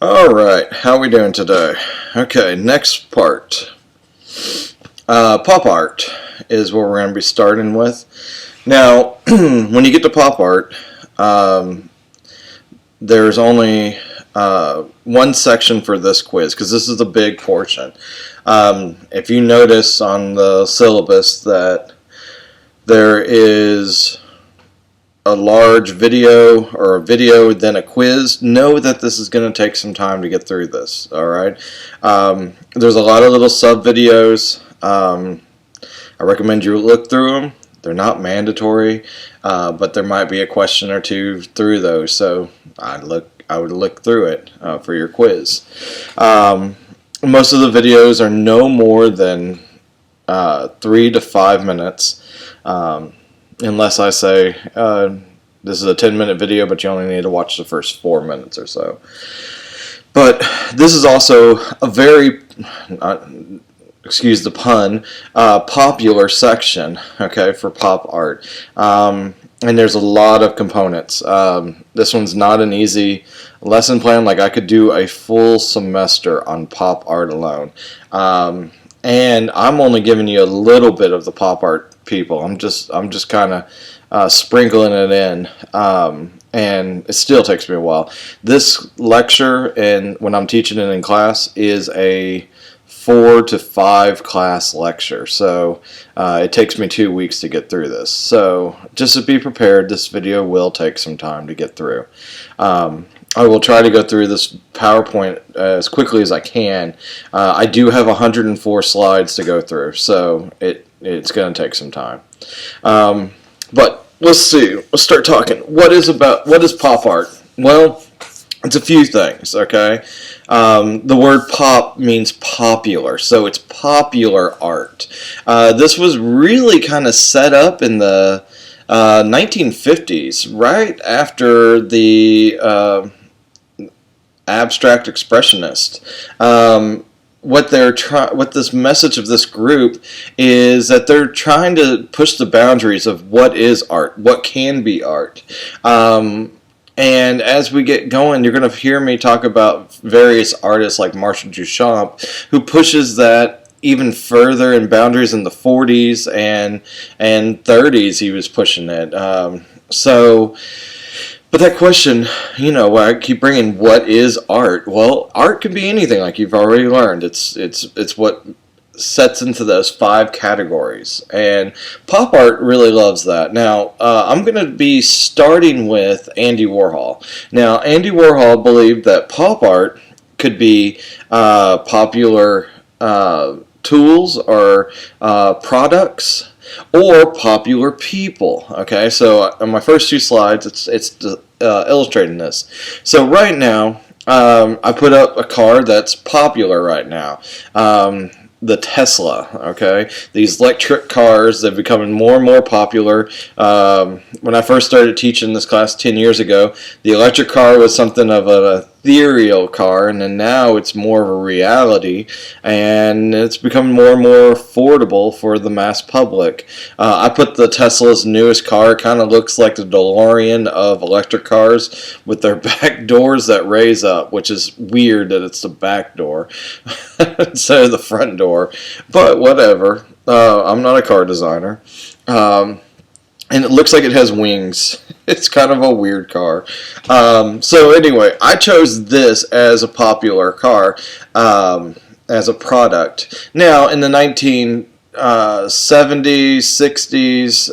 Alright, how are we doing today? Okay, next part. Pop art is what we're going to be starting with. Now, when you get to pop art, there's only one section for this quiz, because this is the big portion. If you notice on the syllabus that there is a large video or a video then a quiz, know that this is going to take some time to get through this. Alright, there's a lot of little sub videos. I recommend you look through them. They're not mandatory, but there might be a question or two through those, so I would look through it for your quiz. Most of the videos are no more than 3 to 5 minutes. Unless I say this is a 10-minute video, but you only need to watch the first 4 minutes or so. But this is also a very, excuse the pun, popular section, okay, for pop art. And there's a lot of components. This one's not an easy lesson plan. Like, I could do a full semester on pop art alone. And I'm only giving you a little bit of the pop art people. I'm just kind of sprinkling it in, and it still takes me a while. This lecture, and when I'm teaching it in class, is a 4 to 5 class lecture, so it takes me 2 weeks to get through this. So just to be prepared, this video will take some time to get through. I will try to go through this PowerPoint as quickly as I can. I do have 104 slides to go through, so it's going to take some time. But let's see. Let's start talking. What is pop art? Well, it's a few things, okay? The word pop means popular, so it's popular art. This was really kind of set up in the 1950s, right after the abstract expressionist. What this message of this group is that they're trying to push the boundaries of what is art, what can be art. And as we get going, you're going to hear me talk about various artists like Marcel Duchamp, who pushes that even further in boundaries in the 40s and 30s. He was pushing it. But that question, I keep bringing, what is art? Well, art can be anything, like you've already learned. It's what sets into those 5 categories, and pop art really loves that. Now, I'm going to be starting with Andy Warhol. Now, Andy Warhol believed that pop art could be popular tools or products, or popular people. Okay, so on my first 2 slides, it's illustrating this. So right now, I put up a car that's popular right now. The Tesla, okay? These electric cars, they're becoming more and more popular. When I first started teaching this class 10 years ago, the electric car was something of an ethereal car, and then now it's more of a reality, and it's becoming more and more affordable for the mass public. I put the Tesla's newest car, kind of looks like the DeLorean of electric cars, with their back doors that raise up, which is weird that it's the back door instead of the front door, but whatever. I'm not a car designer. And it looks like it has wings. It's kind of a weird car. So anyway, I chose this as a popular car, as a product. Now, in the 1970s, 60s,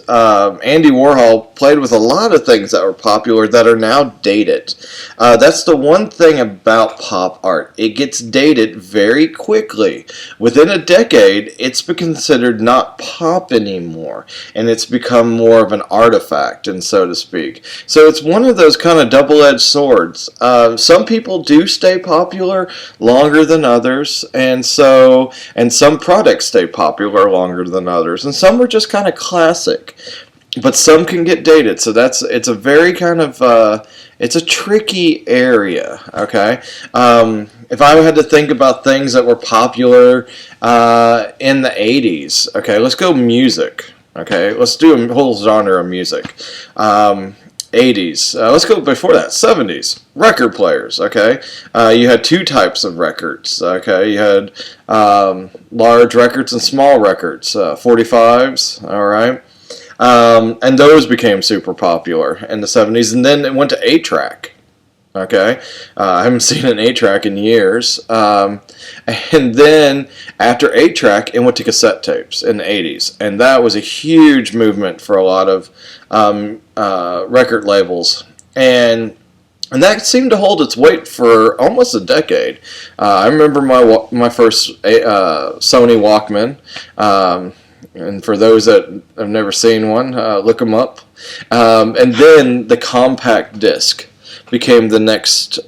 Andy Warhol played with a lot of things that were popular that are now dated. That's the one thing about pop art. It gets dated very quickly. Within a decade, it's been considered not pop anymore, and it's become more of an artifact, and so to speak. So it's one of those kind of double-edged swords. Some people do stay popular longer than others, and some products stay popular longer than others, and some are just kind of classic, but some can get dated. So it's a very kind of it's a tricky area. Okay, if I had to think about things that were popular in the 80s, okay, let's go music. Okay, let's do a whole genre of music. 80s. Let's go before that. 70s. Record players. Okay, you had two types of records. Okay, you had large records and small records. 45s. All right, and those became super popular in the 70s, and then it went to 8-track. Okay, I haven't seen an 8-track in years. And then after 8-track, it went to cassette tapes in the 80s. And that was a huge movement for a lot of record labels. And that seemed to hold its weight for almost a decade. I remember my first Sony Walkman. And for those that have never seen one, look them up. And then the compact disc became the next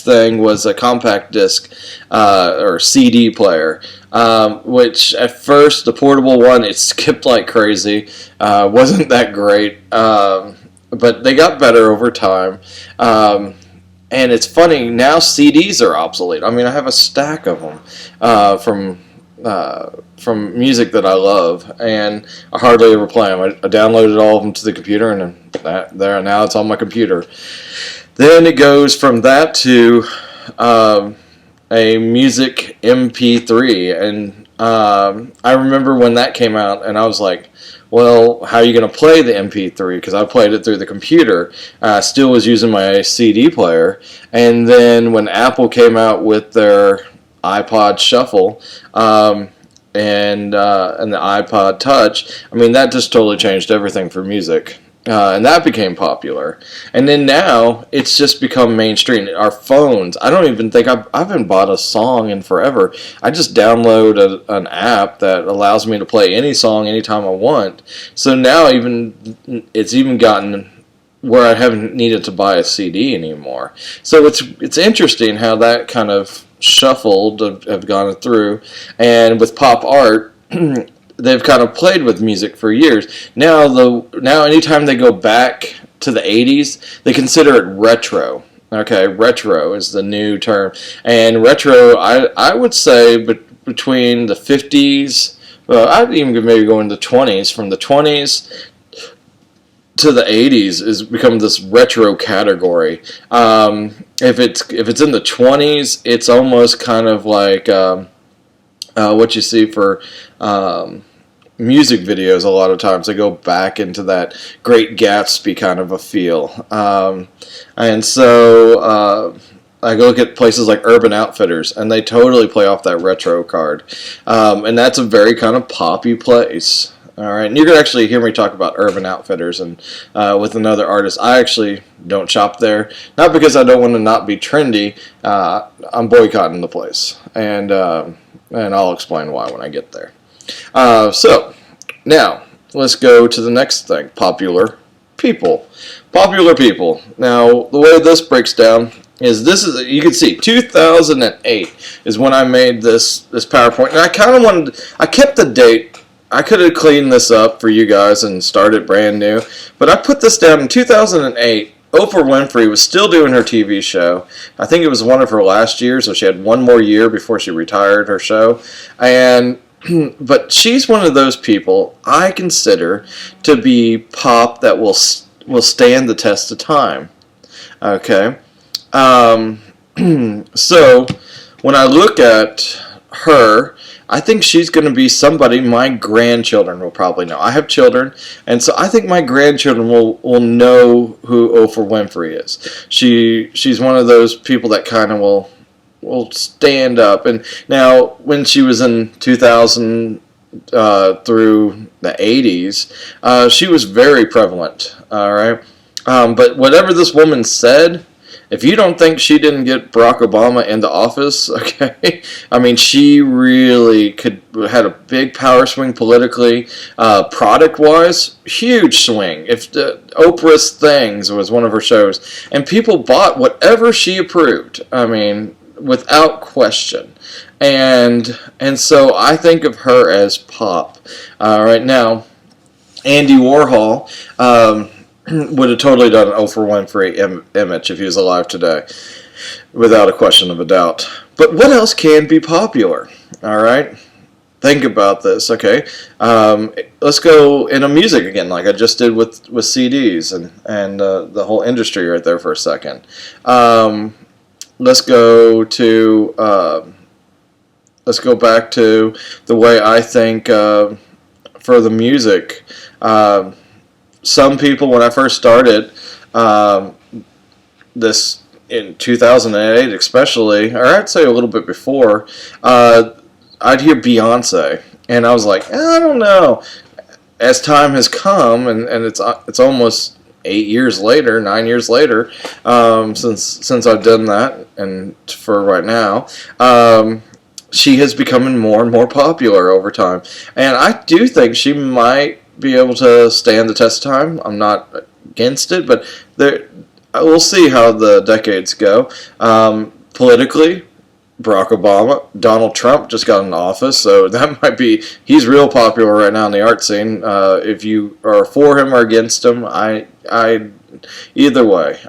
thing was a compact disc or CD player, which at first the portable one, it skipped like crazy, wasn't that great, but they got better over time. And it's funny, now CDs are obsolete. I mean, I have a stack of them from music that I love, and I hardly ever play them. I downloaded all of them to the computer, and now it's on my computer. Then it goes from that to a music MP3, and I remember when that came out, and I was like, well, how are you going to play the MP3? Because I played it through the computer. I still was using my CD player, and then when Apple came out with their iPod Shuffle, and the iPod Touch, I mean, that just totally changed everything for music. And that became popular. And then now, it's just become mainstream. Our phones, I don't even think I haven't bought a song in forever. I just download an app that allows me to play any song anytime I want. So now it's even gotten where I haven't needed to buy a CD anymore. So it's interesting how that kind of shuffled have gone through. And with pop art, they've kind of played with music for years. Now anytime they go back to the 80s, they consider it retro. Okay, retro is the new term. And retro, I would say between the 50s, well, I'd even maybe go into the 20s. From the 20s to the 80s is become this retro category. If it's in the 20s, it's almost kind of like what you see for music videos. A lot of times they go back into that Great Gatsby kind of a feel, and so I go look at places like Urban Outfitters, and they totally play off that retro card, and that's a very kind of poppy place. All right, and you're going to actually hear me talk about Urban Outfitters and with another artist. I actually don't shop there, not because I don't want to not be trendy. I'm boycotting the place, and I'll explain why when I get there. So, now, let's go to the next thing, popular people. Popular people. Now, the way this breaks down is you can see, 2008 is when I made this PowerPoint, and I kind of I kept the date. I could have cleaned this up for you guys and started brand new, but I put this down in 2008. Oprah Winfrey was still doing her TV show. I think it was one of her last years, so she had one more year before she retired her show. But she's one of those people I consider to be pop that will stand the test of time. Okay, so when I look at her, I think she's going to be somebody my grandchildren will probably know. I have children, and so I think my grandchildren will know who Oprah Winfrey is. She's one of those people that kind of will stand up. And now, when she was in 2000 through the 80s, she was very prevalent. All right, but whatever this woman said, if you don't think she didn't get Barack Obama into office, okay, I mean, she really had a big power swing politically, product-wise, huge swing. If Oprah's Things was one of her shows, and people bought whatever she approved, I mean, without question. And so I think of her as pop. Right now, Andy Warhol would have totally done an Oprah Winfrey image if he was alive today, without a question of a doubt. But what else can be popular? All right, think about this. Okay, let's go into music again, like I just did with CDs and the whole industry right there for a second. Let's go to let's go back to the way I think for the music. Some people, when I first started this in 2008, especially, or I'd say a little bit before, I'd hear Beyonce, and I was like, I don't know. As time has come, and it's almost 8 years later, 9 years later, since I've done that, and for right now, she has become more and more popular over time, and I do think she might be able to stand the test of time. I'm not against it, but we'll see how the decades go. Politically, Barack Obama, Donald Trump just got in office, so that might be, he's real popular right now in the art scene. If you are for him or against him, either way,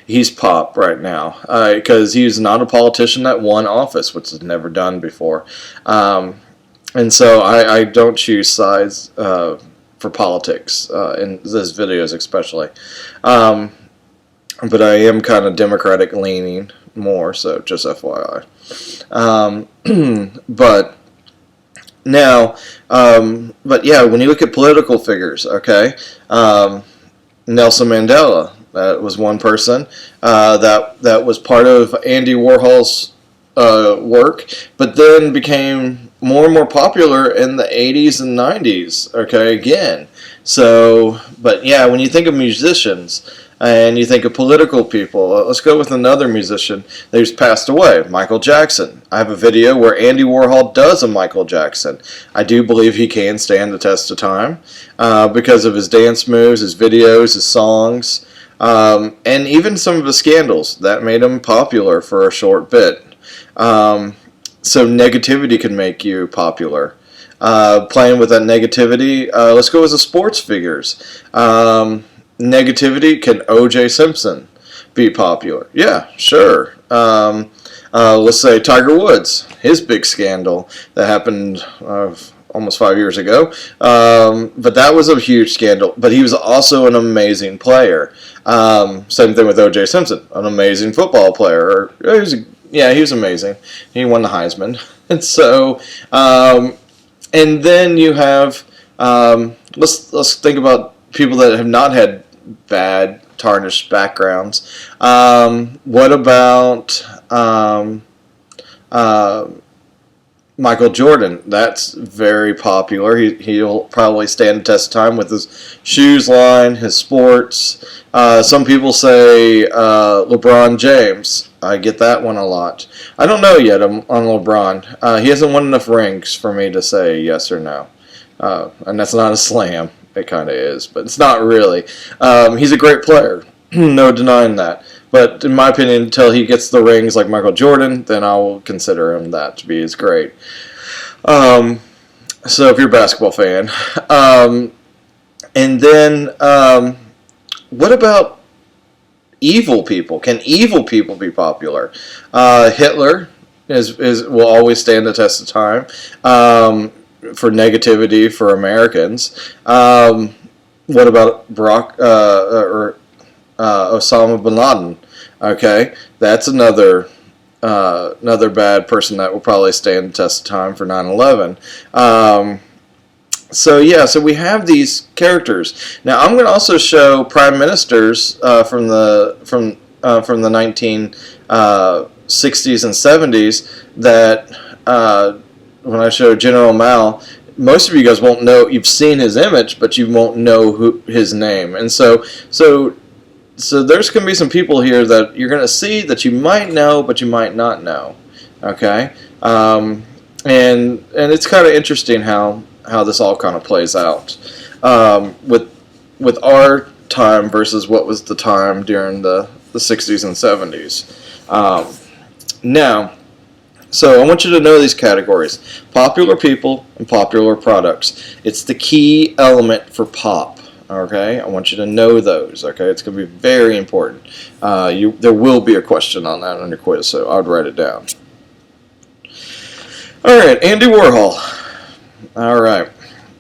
he's pop right now, because he's not a politician that won office, which is never done before. And so I don't choose sides for politics in this videos especially. But I am kind of Democratic leaning more, so just FYI. But now, but yeah, when you look at political figures, okay, Nelson Mandela, that was one person that was part of Andy Warhol's work, but then became more and more popular in the 80s and 90s, okay, again. So, but yeah, when you think of musicians, and you think of political people, let's go with another musician who's passed away, Michael Jackson. I have a video where Andy Warhol does a Michael Jackson. I do believe he can stand the test of time because of his dance moves, his videos, his songs, and even some of his scandals. That made him popular for a short bit. So negativity can make you popular. Playing with that negativity, let's go with the sports figures. Negativity, can O.J. Simpson be popular? Yeah, sure. Let's say Tiger Woods, his big scandal that happened almost 5 years ago. But that was a huge scandal. But he was also an amazing player. Same thing with O.J. Simpson, an amazing football player. He was amazing. He won the Heisman. And so, and then you have, let's think about people that have not had bad, tarnished backgrounds. What about Michael Jordan? That's very popular. He'll probably stand the test of time with his shoes line, his sports. Some people say LeBron James. I get that one a lot. I don't know yet on LeBron. He hasn't won enough rings for me to say yes or no. And that's not a slam. It kind of is, but it's not really. He's a great player. No denying that. But in my opinion, until he gets the rings like Michael Jordan, then I will consider him that to be as great. So if you're a basketball fan. And then what about evil people? Can evil people be popular? Hitler will always stand the test of time. For negativity for Americans. What about Osama bin Laden? Okay, that's another bad person that will probably stand the test of time for 9/11. So we have these characters. Now I'm going to also show prime ministers from the 1960s and 70s that. When I show General Mao, most of you guys won't know. You've seen his image, but you won't know his name. And so there's going to be some people here that you're going to see that you might know, but you might not know. Okay, and it's kind of interesting how this all kind of plays out with our time versus what was the time during the 60s and 70s. Now. So I want you to know these categories: popular people and popular products. It's the key element for pop. Okay, I want you to know those. Okay, it's going to be very important. There will be a question on that on your quiz, so I would write it down. All right, Andy Warhol. All right.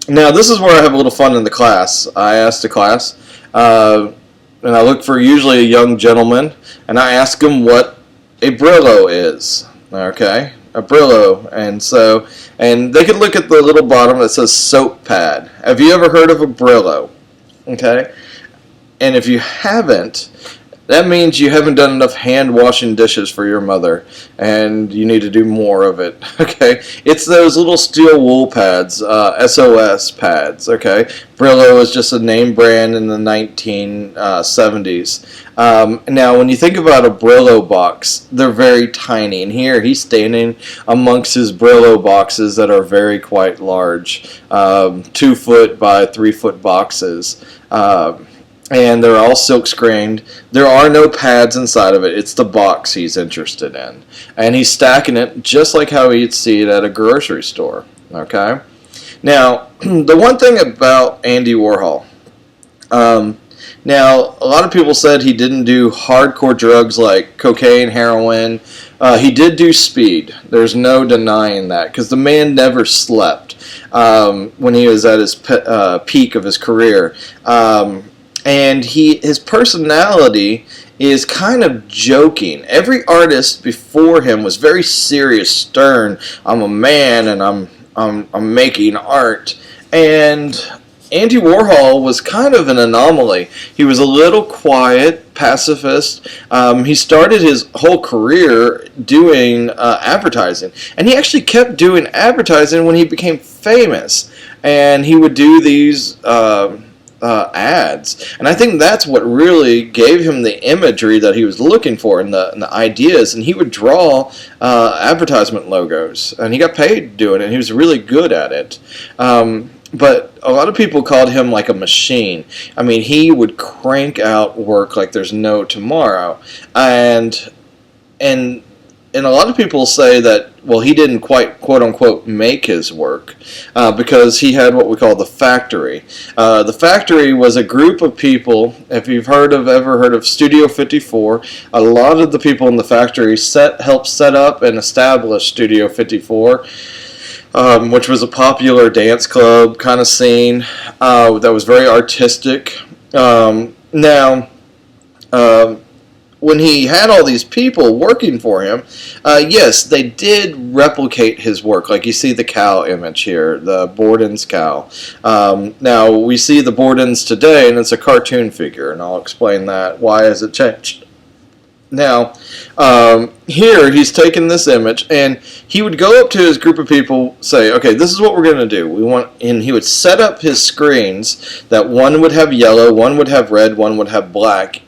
Now, this is where I have a little fun in the class. I asked the class, and I look for usually a young gentleman, and I ask him what a Brillo is. Okay, a Brillo, and they could look at the little bottom that says soap pad. Have you ever heard of a Brillo? Okay, and if you haven't, that means you haven't done enough hand washing dishes for your mother, and you need to do more of it. Okay, it's those little steel wool pads, SOS pads. Okay, Brillo is just a name brand in the 1970s. Now, when you think about a Brillo box, they're very tiny, and here he's standing amongst his Brillo boxes that are very quite large, 2-foot by 3-foot boxes. And they're all silk screened. There are no pads inside of it. It's the box he's interested in. And he's stacking it just like how he'd see it at a grocery store. Okay? Now, the one thing about Andy Warhol, now, a lot of people said he didn't do hardcore drugs like cocaine, heroin. He did do speed. There's no denying that, because the man never slept when he was at his peak of his career. And his personality is kind of joking. Every artist before him was very serious, stern. I'm a man, and I'm making art. And Andy Warhol was kind of an anomaly. He was a little quiet, pacifist. He started his whole career doing advertising, and he actually kept doing advertising when he became famous. And he would do these ads, and I think that's what really gave him the imagery that he was looking for, and the ideas. And he would draw advertisement logos, and he got paid doing it. He was really good at it. But a lot of people called him like a machine. I mean, he would crank out work like there's no tomorrow, and a lot of people say that, well, he didn't quite, quote-unquote, make his work because he had what we call the factory. The factory was a group of people. If you've ever heard of Studio 54, a lot of the people in the factory helped set up and establish Studio 54, which was a popular dance club kind of scene that was very artistic. When he had all these people working for him, yes, they did replicate his work. Like you see the cow image here, the Borden's cow. Now, we see the Borden's today, and it's a cartoon figure, and I'll explain that. Why has it changed? Now, here he's taken this image, and he would go up to his group of people, say, okay, this is what we're going to do. And he would set up his screens that one would have yellow, one would have red, one would have black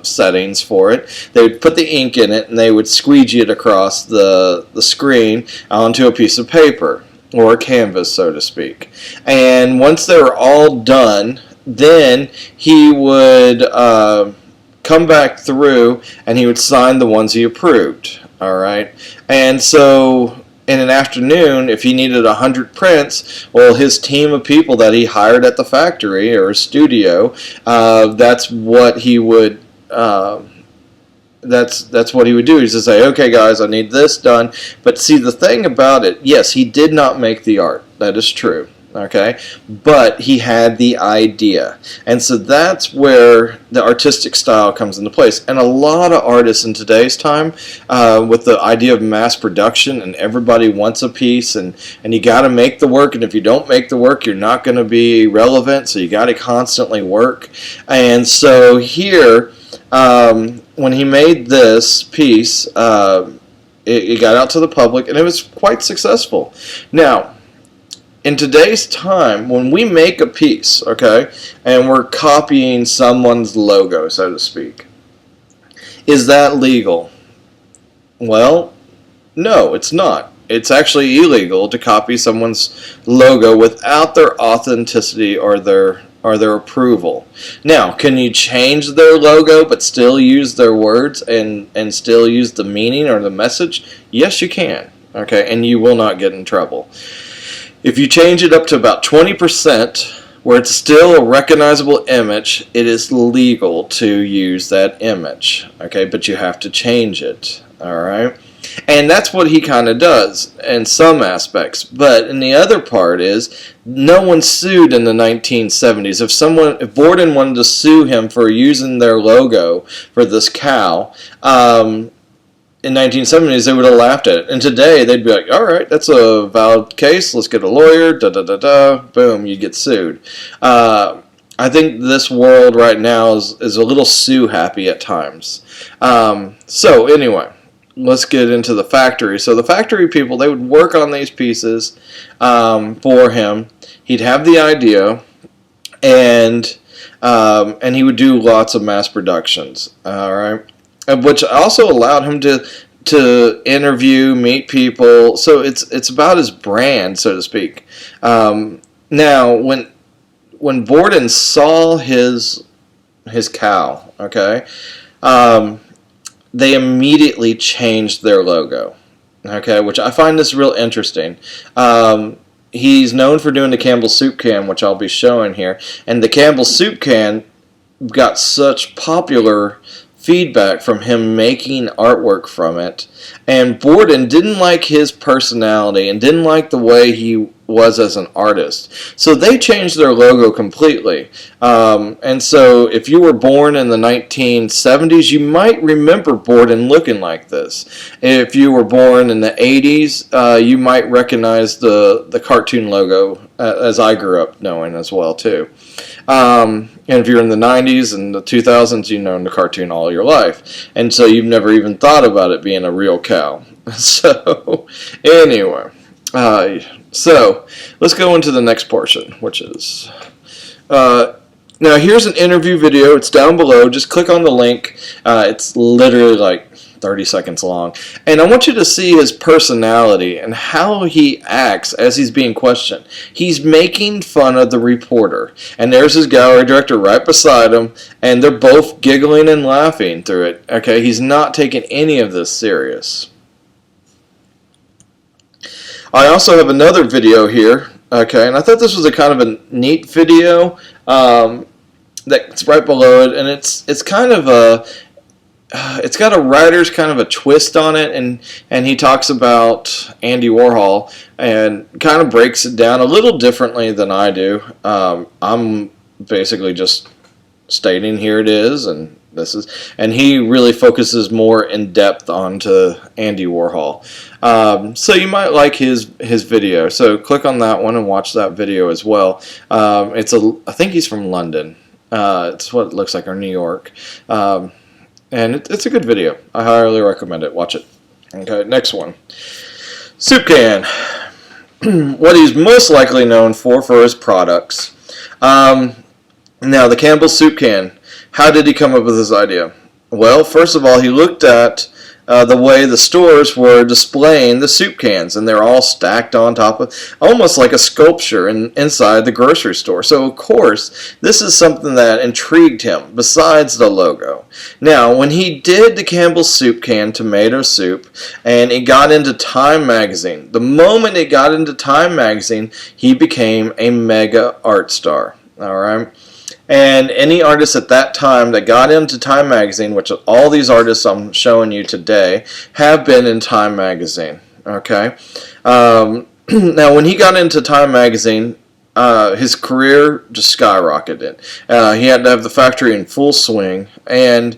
settings for it. They would put the ink in it, and they would squeegee it across the screen onto a piece of paper, or a canvas, so to speak. And once they were all done, then he would come back through, and he would sign the ones he approved. All right, and so in an afternoon, if he needed 100 prints, well, his team of people that he hired at the factory or studio, that's what he would. That's what he would do. He'd just say, okay, guys, I need this done. But see, the thing about it, yes, he did not make the art. That is true. Okay, but he had the idea, and so that's where the artistic style comes into place. And a lot of artists in today's time, with the idea of mass production, and everybody wants a piece, and you got to make the work, and if you don't make the work, you're not going to be relevant, so you got to constantly work. And so here, when he made this piece, it got out to the public, and it was quite successful. Now, in today's time, when we make a piece, okay, and we're copying someone's logo, so to speak, is that legal? Well, no, it's not. It's actually illegal to copy someone's logo without their authenticity or their approval. Now, can you change their logo but still use their words and still use the meaning or the message? Yes, you can, okay, and you will not get in trouble. If you change it up to about 20%, where it's still a recognizable image, it is legal to use that image, okay? But you have to change it, all right? And that's what he kind of does in some aspects. But in the other part is, no one sued in the 1970s. If Borden wanted to sue him for using their logo for this cow, in 1970s, they would have laughed at it. And today, they'd be like, all right, that's a valid case. Let's get a lawyer. Da-da-da-da. Boom, you get sued. I think this world right now is a little sue-happy at times. So anyway, let's get into the factory. So the factory people, they would work on these pieces for him. He'd have the idea, and he would do lots of mass productions. All right. Which also allowed him to interview, meet people. So it's about his brand, so to speak. Now, when Borden saw his cow, okay, they immediately changed their logo, okay, which I find this real interesting. He's known for doing the Campbell's soup can, which I'll be showing here, and the Campbell's soup can got such popular feedback from him making artwork from it, and Borden didn't like his personality and didn't like the way he was as an artist, so they changed their logo completely. And so if you were born in the 1970s, you might remember Borden looking like this. If you were born in the 80s, you might recognize the cartoon logo, as I grew up knowing as well too. And if you're in the 90s and the 2000s, you've known the cartoon all your life. And so you've never even thought about it being a real cow. So, anyway. So, let's go into the next portion, which is... now, here's an interview video. It's down below. Just click on the link. It's literally like 30 seconds long. And I want you to see his personality and how he acts as he's being questioned. He's making fun of the reporter. And there's his gallery director right beside him. And they're both giggling and laughing through it. Okay, he's not taking any of this serious. I also have another video here. Okay, and I thought this was a kind of a neat video. That's right below it. And it's kind of a... it's got a writer's kind of a twist on it, and he talks about Andy Warhol and kind of breaks it down a little differently than I do. I'm basically just stating here it is, and and he really focuses more in depth onto Andy Warhol. So you might like his video. So click on that one and watch that video as well. I think he's from London. It's what it looks like, or New York. And it's a good video. I highly recommend it. Watch it. Okay, next one. Soup can. What he's most likely known for his products. Now, the Campbell's soup can. How did he come up with this idea? Well, first of all, he looked at the way the stores were displaying the soup cans, and they're all stacked on top of, almost like a sculpture inside the grocery store. So, of course, this is something that intrigued him, besides the logo. Now, when he did the Campbell's soup can, tomato soup, and it got into Time magazine, the moment it got into Time magazine, he became a mega art star. All right? And any artist at that time that got into Time magazine, which all these artists I'm showing you today have been in Time magazine. Okay. Now, when he got into Time magazine, his career just skyrocketed. He had to have the factory in full swing. And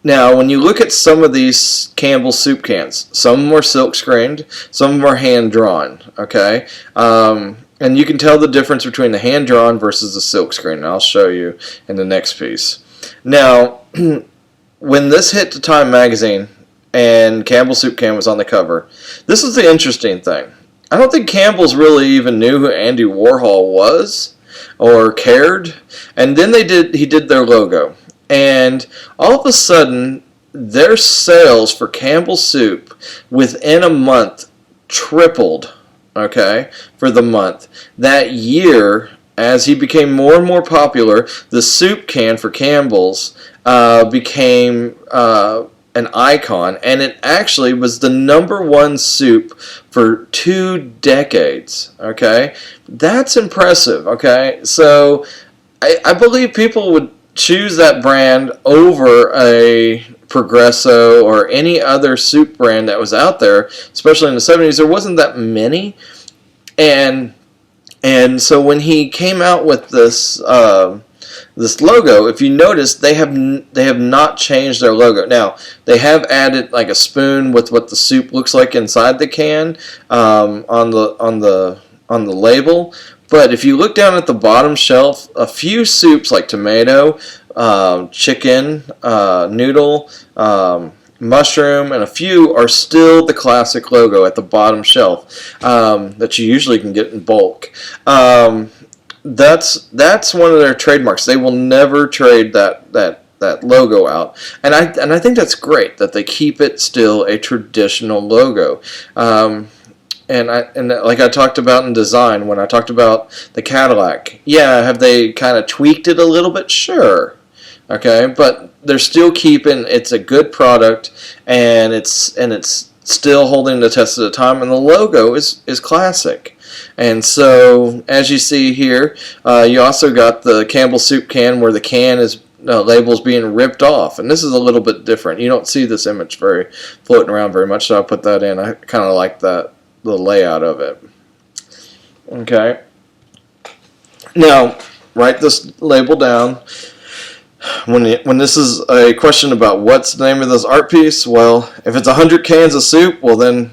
now, when you look at some of these Campbell soup cans, some of them are silk screened, some of them are hand drawn. Okay. And you can tell the difference between the hand-drawn versus the silk screen. And I'll show you in the next piece. Now, when this hit to Time magazine and Campbell's soup can was on the cover, this is the interesting thing. I don't think Campbell's really even knew who Andy Warhol was or cared. And then he did their logo. And all of a sudden, their sales for Campbell's soup within a month tripled. Okay, for the month. That year, as he became more and more popular, the soup can for Campbell's became an icon, and it actually was the #1 soup for 2 decades. Okay, that's impressive. Okay, so I believe people would choose that brand over a Progresso or any other soup brand that was out there, especially in the 70s. There wasn't that many, and so when he came out with this logo, if you notice, they have not changed their logo. Now they have added like a spoon with what the soup looks like inside the can on the label. But if you look down at the bottom shelf, a few soups like tomato, chicken, noodle, mushroom, and a few are still the classic logo at the bottom shelf that you usually can get in bulk. That's one of their trademarks. They will never trade that logo out, and I think that's great that they keep it still a traditional logo. And like I talked about in design, when I talked about the Cadillac, yeah, have they kind of tweaked it a little bit? Sure, okay, but they're still keeping. It's a good product, and it's still holding the test of the time, and the logo is classic. And so, as you see here, you also got the Campbell soup can where the can is labels being ripped off, and this is a little bit different. You don't see this image floating around very much, so I put that in. I kind of like that, the layout of it. Okay. Now, write this label down. When this is a question about what's the name of this art piece, well, if it's 100 cans of soup, well then,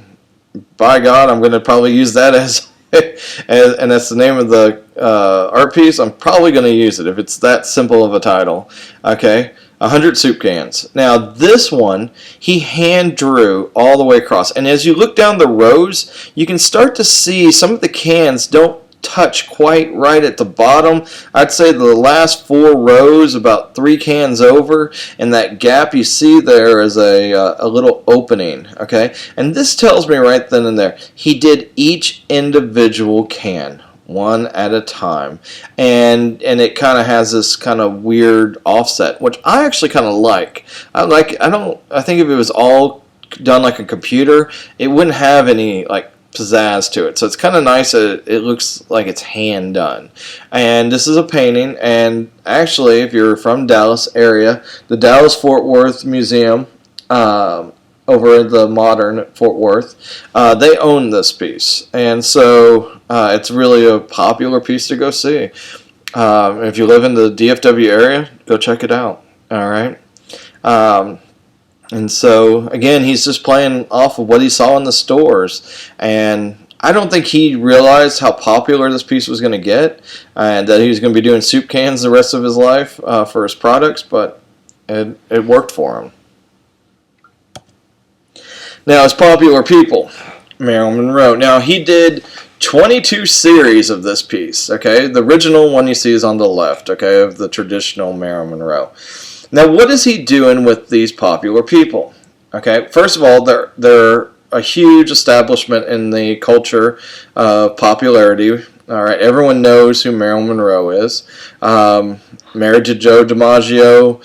by God, I'm going to probably use that as and that's the name of the art piece. I'm probably going to use it if it's that simple of a title. Okay, 100 soup cans. Now this one he hand drew all the way across, and as you look down the rows, you can start to see some of the cans don't touch quite right at the bottom. I'd say the last 4 rows, about 3 cans over, and that gap you see there is a little opening. Okay, and this tells me right then and there he did each individual can one at a time, and it kind of has this kind of weird offset, which I actually kind of like. I think if it was all done like a computer, it wouldn't have any like pizzazz to it. So it's kind of nice that it looks like it's hand done. And this is a painting, and actually if you're from Dallas area, the Dallas Fort Worth Museum over at the modern Fort Worth, they own this piece, and so it's really a popular piece to go see. If you live in the DFW area, go check it out. Alright, and so, again, he's just playing off of what he saw in the stores. And I don't think he realized how popular this piece was going to get, and that he was going to be doing soup cans the rest of his life for his products, but it worked for him. Now, his popular people, Marilyn Monroe. Now, he did 22 series of this piece, okay? The original one you see is on the left, okay, of the traditional Marilyn Monroe. Now, what is he doing with these popular people? Okay, first of all, they're a huge establishment in the culture of popularity. All right, everyone knows who Marilyn Monroe is. Married to Joe DiMaggio,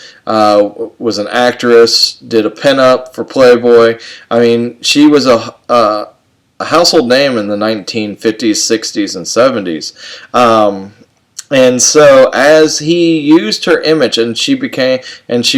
was an actress, did a pinup for Playboy. I mean, she was a household name in the 1950s, 60s, and 70s. And so as he used her image, and she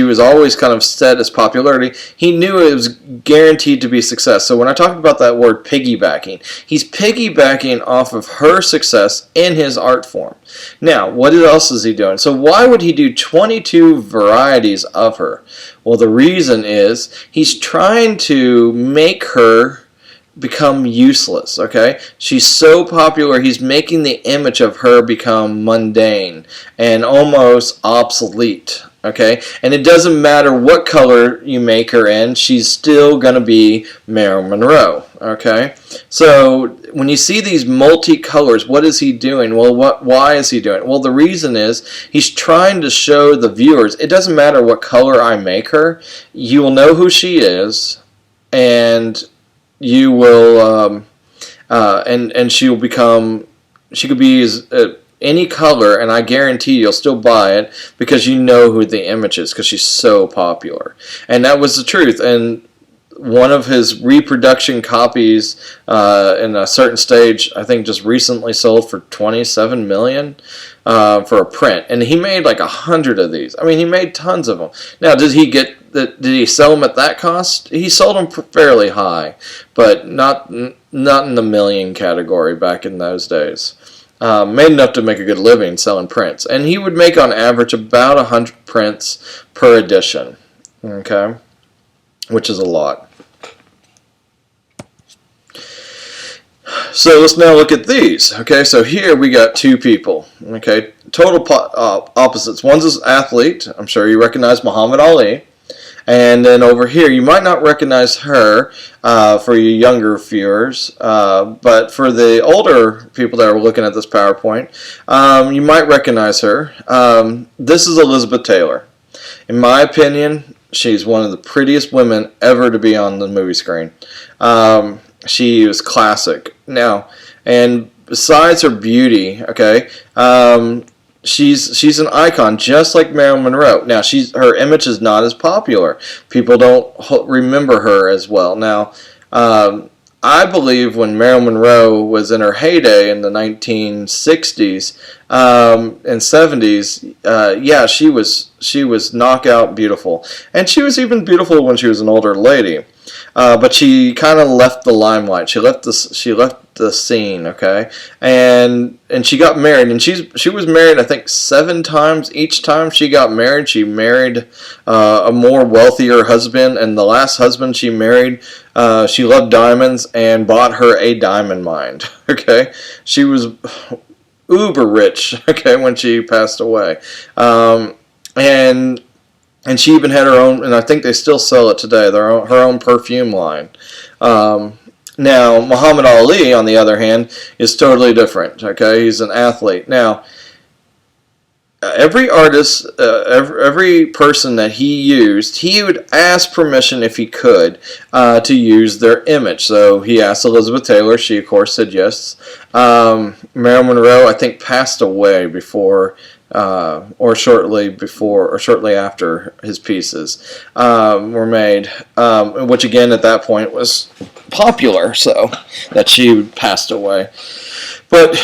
was always kind of set as popularity, he knew it was guaranteed to be success. So when I talk about that word piggybacking, he's piggybacking off of her success in his art form. Now, what else is he doing? So why would he do 22 varieties of her? Well, the reason is he's trying to make her become useless, okay? She's so popular, he's making the image of her become mundane and almost obsolete, okay? And it doesn't matter what color you make her in, she's still going to be Marilyn Monroe, okay? So when you see these multicolors, what is he doing? Well, why is he doing it? Well, the reason is he's trying to show the viewers, it doesn't matter what color I make her, you will know who she is, and you will, and she will become, she could be any color, and I guarantee you'll still buy it because you know who the image is because she's so popular. And that was the truth. And one of his reproduction copies in a certain stage, I think, just recently sold for $27 million for a print, and he made like 100 of these. I mean, he made tons of them. Now, did he sell them at that cost? He sold them fairly high, but not in the million category back in those days. Made enough to make a good living selling prints, and he would make on average about 100 prints per edition. Okay, which is a lot. So let's now look at these. Okay, so here we got two people. Okay, total opposites. One's an athlete. I'm sure you recognize Muhammad Ali. And then over here, you might not recognize her for your younger viewers, but for the older people that are looking at this PowerPoint, you might recognize her. This is Elizabeth Taylor. In my opinion, she's one of the prettiest women ever to be on the movie screen. She was classic. Now, and besides her beauty, okay, she's an icon, just like Marilyn Monroe. Now, her image is not as popular. People don't remember her as well. Now, I believe when Marilyn Monroe was in her heyday in the 1960s and 70s, yeah, she was knockout beautiful, and she was even beautiful when she was an older lady. But she kind of left the limelight. She left the scene, okay, and she got married, and she was married, I think, 7 times. Each time she got married, she married a more wealthier husband, and the last husband she married, she loved diamonds and bought her a diamond mine. Okay, she was uber rich. Okay, when she passed away, and she even had her own, and I think they still sell it today, her own perfume line. Now, Muhammad Ali, on the other hand, is totally different. Okay, he's an athlete. Now, every artist, every person that he used, he would ask permission if he could to use their image. So he asked Elizabeth Taylor. She, of course, said yes. Marilyn Monroe, I think, passed away before, or shortly after his pieces were made, which again at that point was popular, so that she passed away. But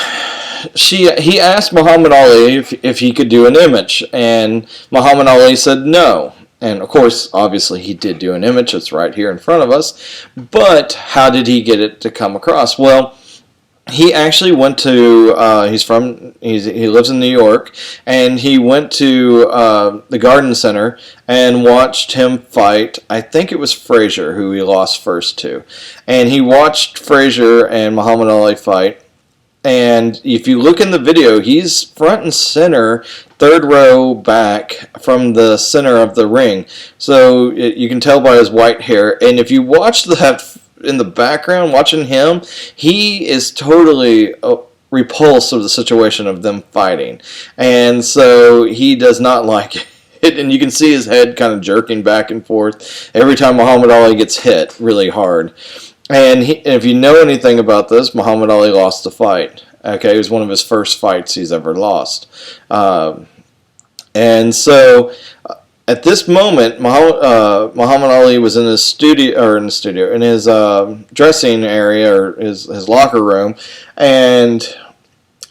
he asked Muhammad Ali if he could do an image, and Muhammad Ali said no. And of course, obviously, he did do an image. It's right here in front of us. But how did he get it to come across? Well, he actually went to, he lives in New York, and he went to the Garden Center and watched him fight, I think it was Frazier, who he lost first to. And he watched Frazier and Muhammad Ali fight, and if you look in the video, he's front and center, 3rd row back from the center of the ring. So you can tell by his white hair, and if you watch that in the background, watching him, he is totally repulsed of the situation of them fighting, and so he does not like it, and you can see his head kind of jerking back and forth every time Muhammad Ali gets hit really hard. And if you know anything about this, Muhammad Ali lost the fight. Okay, it was one of his first fights he's ever lost, and so at this moment, Muhammad Ali was in his in his dressing area, or his locker room, and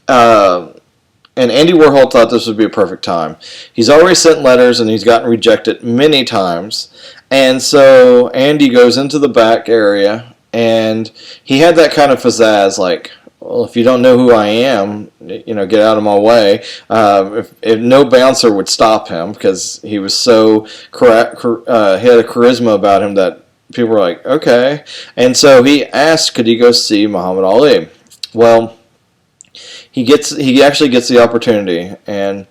Andy Warhol thought this would be a perfect time. He's already sent letters, and he's gotten rejected many times, and so Andy goes into the back area, and he had that kind of pizzazz, like, well, if you don't know who I am, get out of my way. If no bouncer would stop him, because he was so he had a charisma about him that people were like, okay. And so he asked, could he go see Muhammad Ali? Well, he actually gets the opportunity, and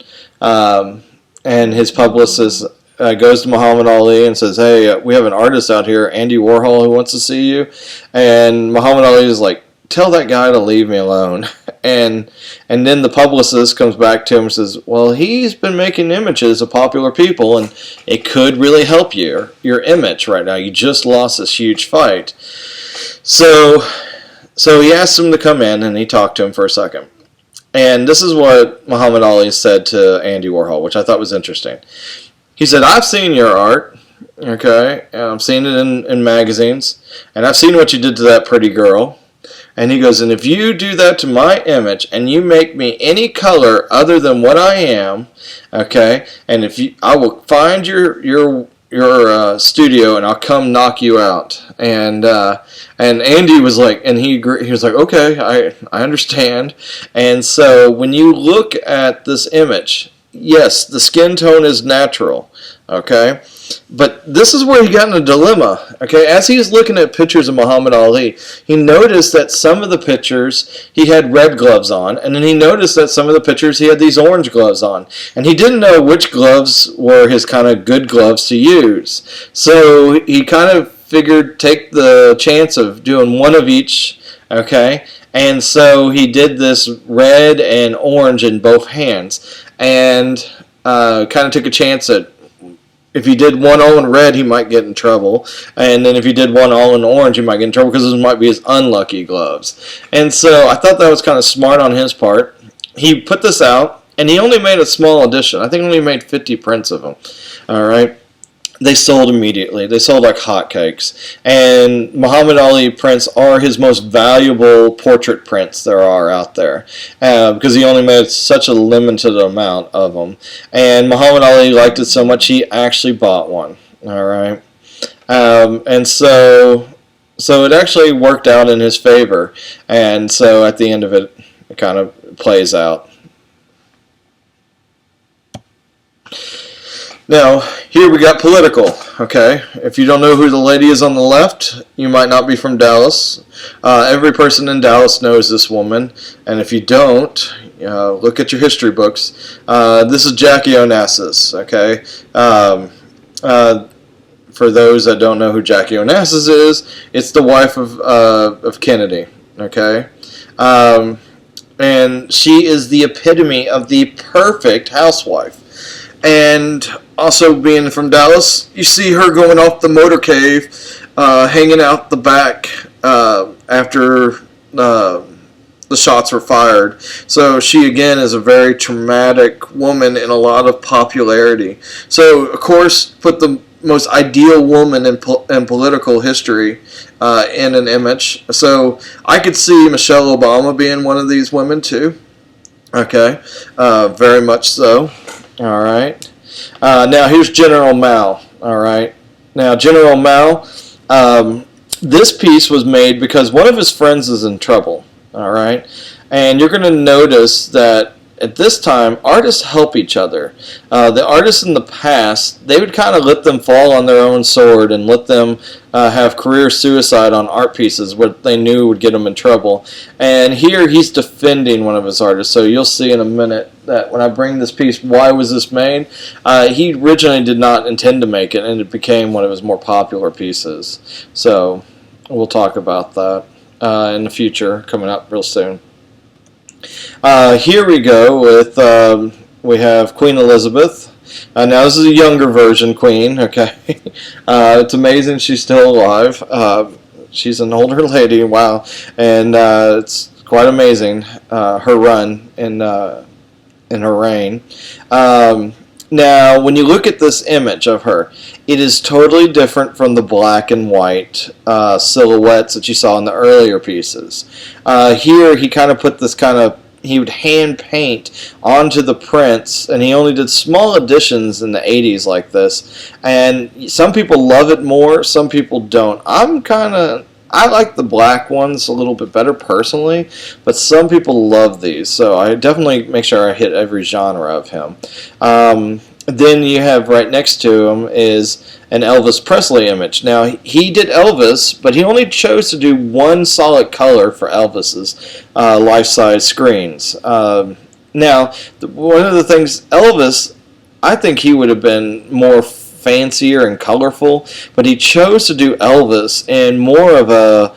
his publicist goes to Muhammad Ali and says, hey, we have an artist out here, Andy Warhol, who wants to see you. And Muhammad Ali is like, tell that guy to leave me alone. And then the publicist comes back to him and says, well, he's been making images of popular people, and it could really help your image right now. You just lost this huge fight. So he asked him to come in, and he talked to him for a second. And this is what Muhammad Ali said to Andy Warhol, which I thought was interesting. He said, I've seen your art. Okay, and I've seen it in magazines, and I've seen what you did to that pretty girl. And he goes, and if you do that to my image, and you make me any color other than what I am, okay, and if you, I will find your studio, and I'll come knock you out. And Andy was like, and he was like, okay, I understand. And so when you look at this image, yes, the skin tone is natural, okay. But this is where he got in a dilemma. Okay, as he was looking at pictures of Muhammad Ali, he noticed that some of the pictures he had red gloves on, and then he noticed that some of the pictures he had these orange gloves on, and he didn't know which gloves were his kind of good gloves to use. So he kind of figured take the chance of doing one of each. Okay, and so he did this red and orange in both hands, and kind of took a chance at if he did one all in red, he might get in trouble. And then if he did one all in orange, he might get in trouble because those might be his unlucky gloves. And so I thought that was kind of smart on his part. He put this out, and he only made a small edition. I think he only made 50 prints of them. All right. They sold immediately. They sold like hotcakes. And Muhammad Ali prints are his most valuable portrait prints there are out there because he only made such a limited amount of them. And Muhammad Ali liked it so much he actually bought one. All right, and so it actually worked out in his favor. And so at the end of it, it kind of plays out. Now, here we got political, okay? If you don't know who the lady is on the left, you might not be from Dallas. Every person in Dallas knows this woman, and if you don't, look at your history books. This is Jackie Onassis, okay? For those that don't know who Jackie Onassis is, it's the wife of Kennedy, okay? And she is the epitome of the perfect housewife. And also being from Dallas, you see her going off the motorcade, hanging out the back after the shots were fired. So she again is a very traumatic woman in a lot of popularity. So of course put the most ideal woman in political history in an image. So I could see Michelle Obama being one of these women too. Okay, very much so. All right. Now here's General Mao. All right. Now General Mao, this piece was made because one of his friends is in trouble. All right. And you're going to notice that at this time, artists help each other. The artists in the past, they would kind of let them fall on their own sword and let them have career suicide on art pieces, what they knew would get them in trouble. And here he's defending one of his artists. So you'll see in a minute that when I bring this piece, why was this made? He originally did not intend to make it, and it became one of his more popular pieces. So we'll talk about that in the future, coming up real soon. Here we go with, we have Queen Elizabeth. Now this is a younger version Queen, okay. It's amazing she's still alive. She's an older lady, wow. And it's quite amazing, her run in her reign. Now, when you look at this image of her, it is totally different from the black and white silhouettes that you saw in the earlier pieces. Here, he kind of put this he would hand paint onto the prints, and he only did small additions in the 80s like this. And some people love it more, some people don't. I like the black ones a little bit better personally, but some people love these, so I definitely make sure I hit every genre of him. Then you have right next to him is an Elvis Presley image. Now, he did Elvis, but he only chose to do one solid color for Elvis's life-size screens. Now, one of the things, Elvis, I think he would have been more fancier and colorful, but he chose to do Elvis in more of a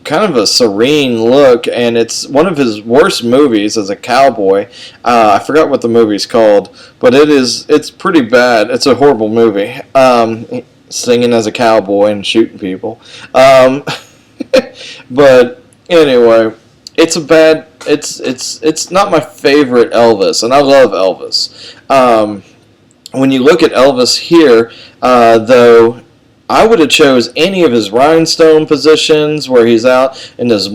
kind of a serene look, and it's one of his worst movies as a cowboy. I forgot what the movie's called, but it's pretty bad. It's a horrible movie. Singing as a cowboy and shooting people. But anyway, it's not my favorite Elvis, and I love Elvis. when you look at Elvis here, though, I would have chose any of his rhinestone positions where he's out in those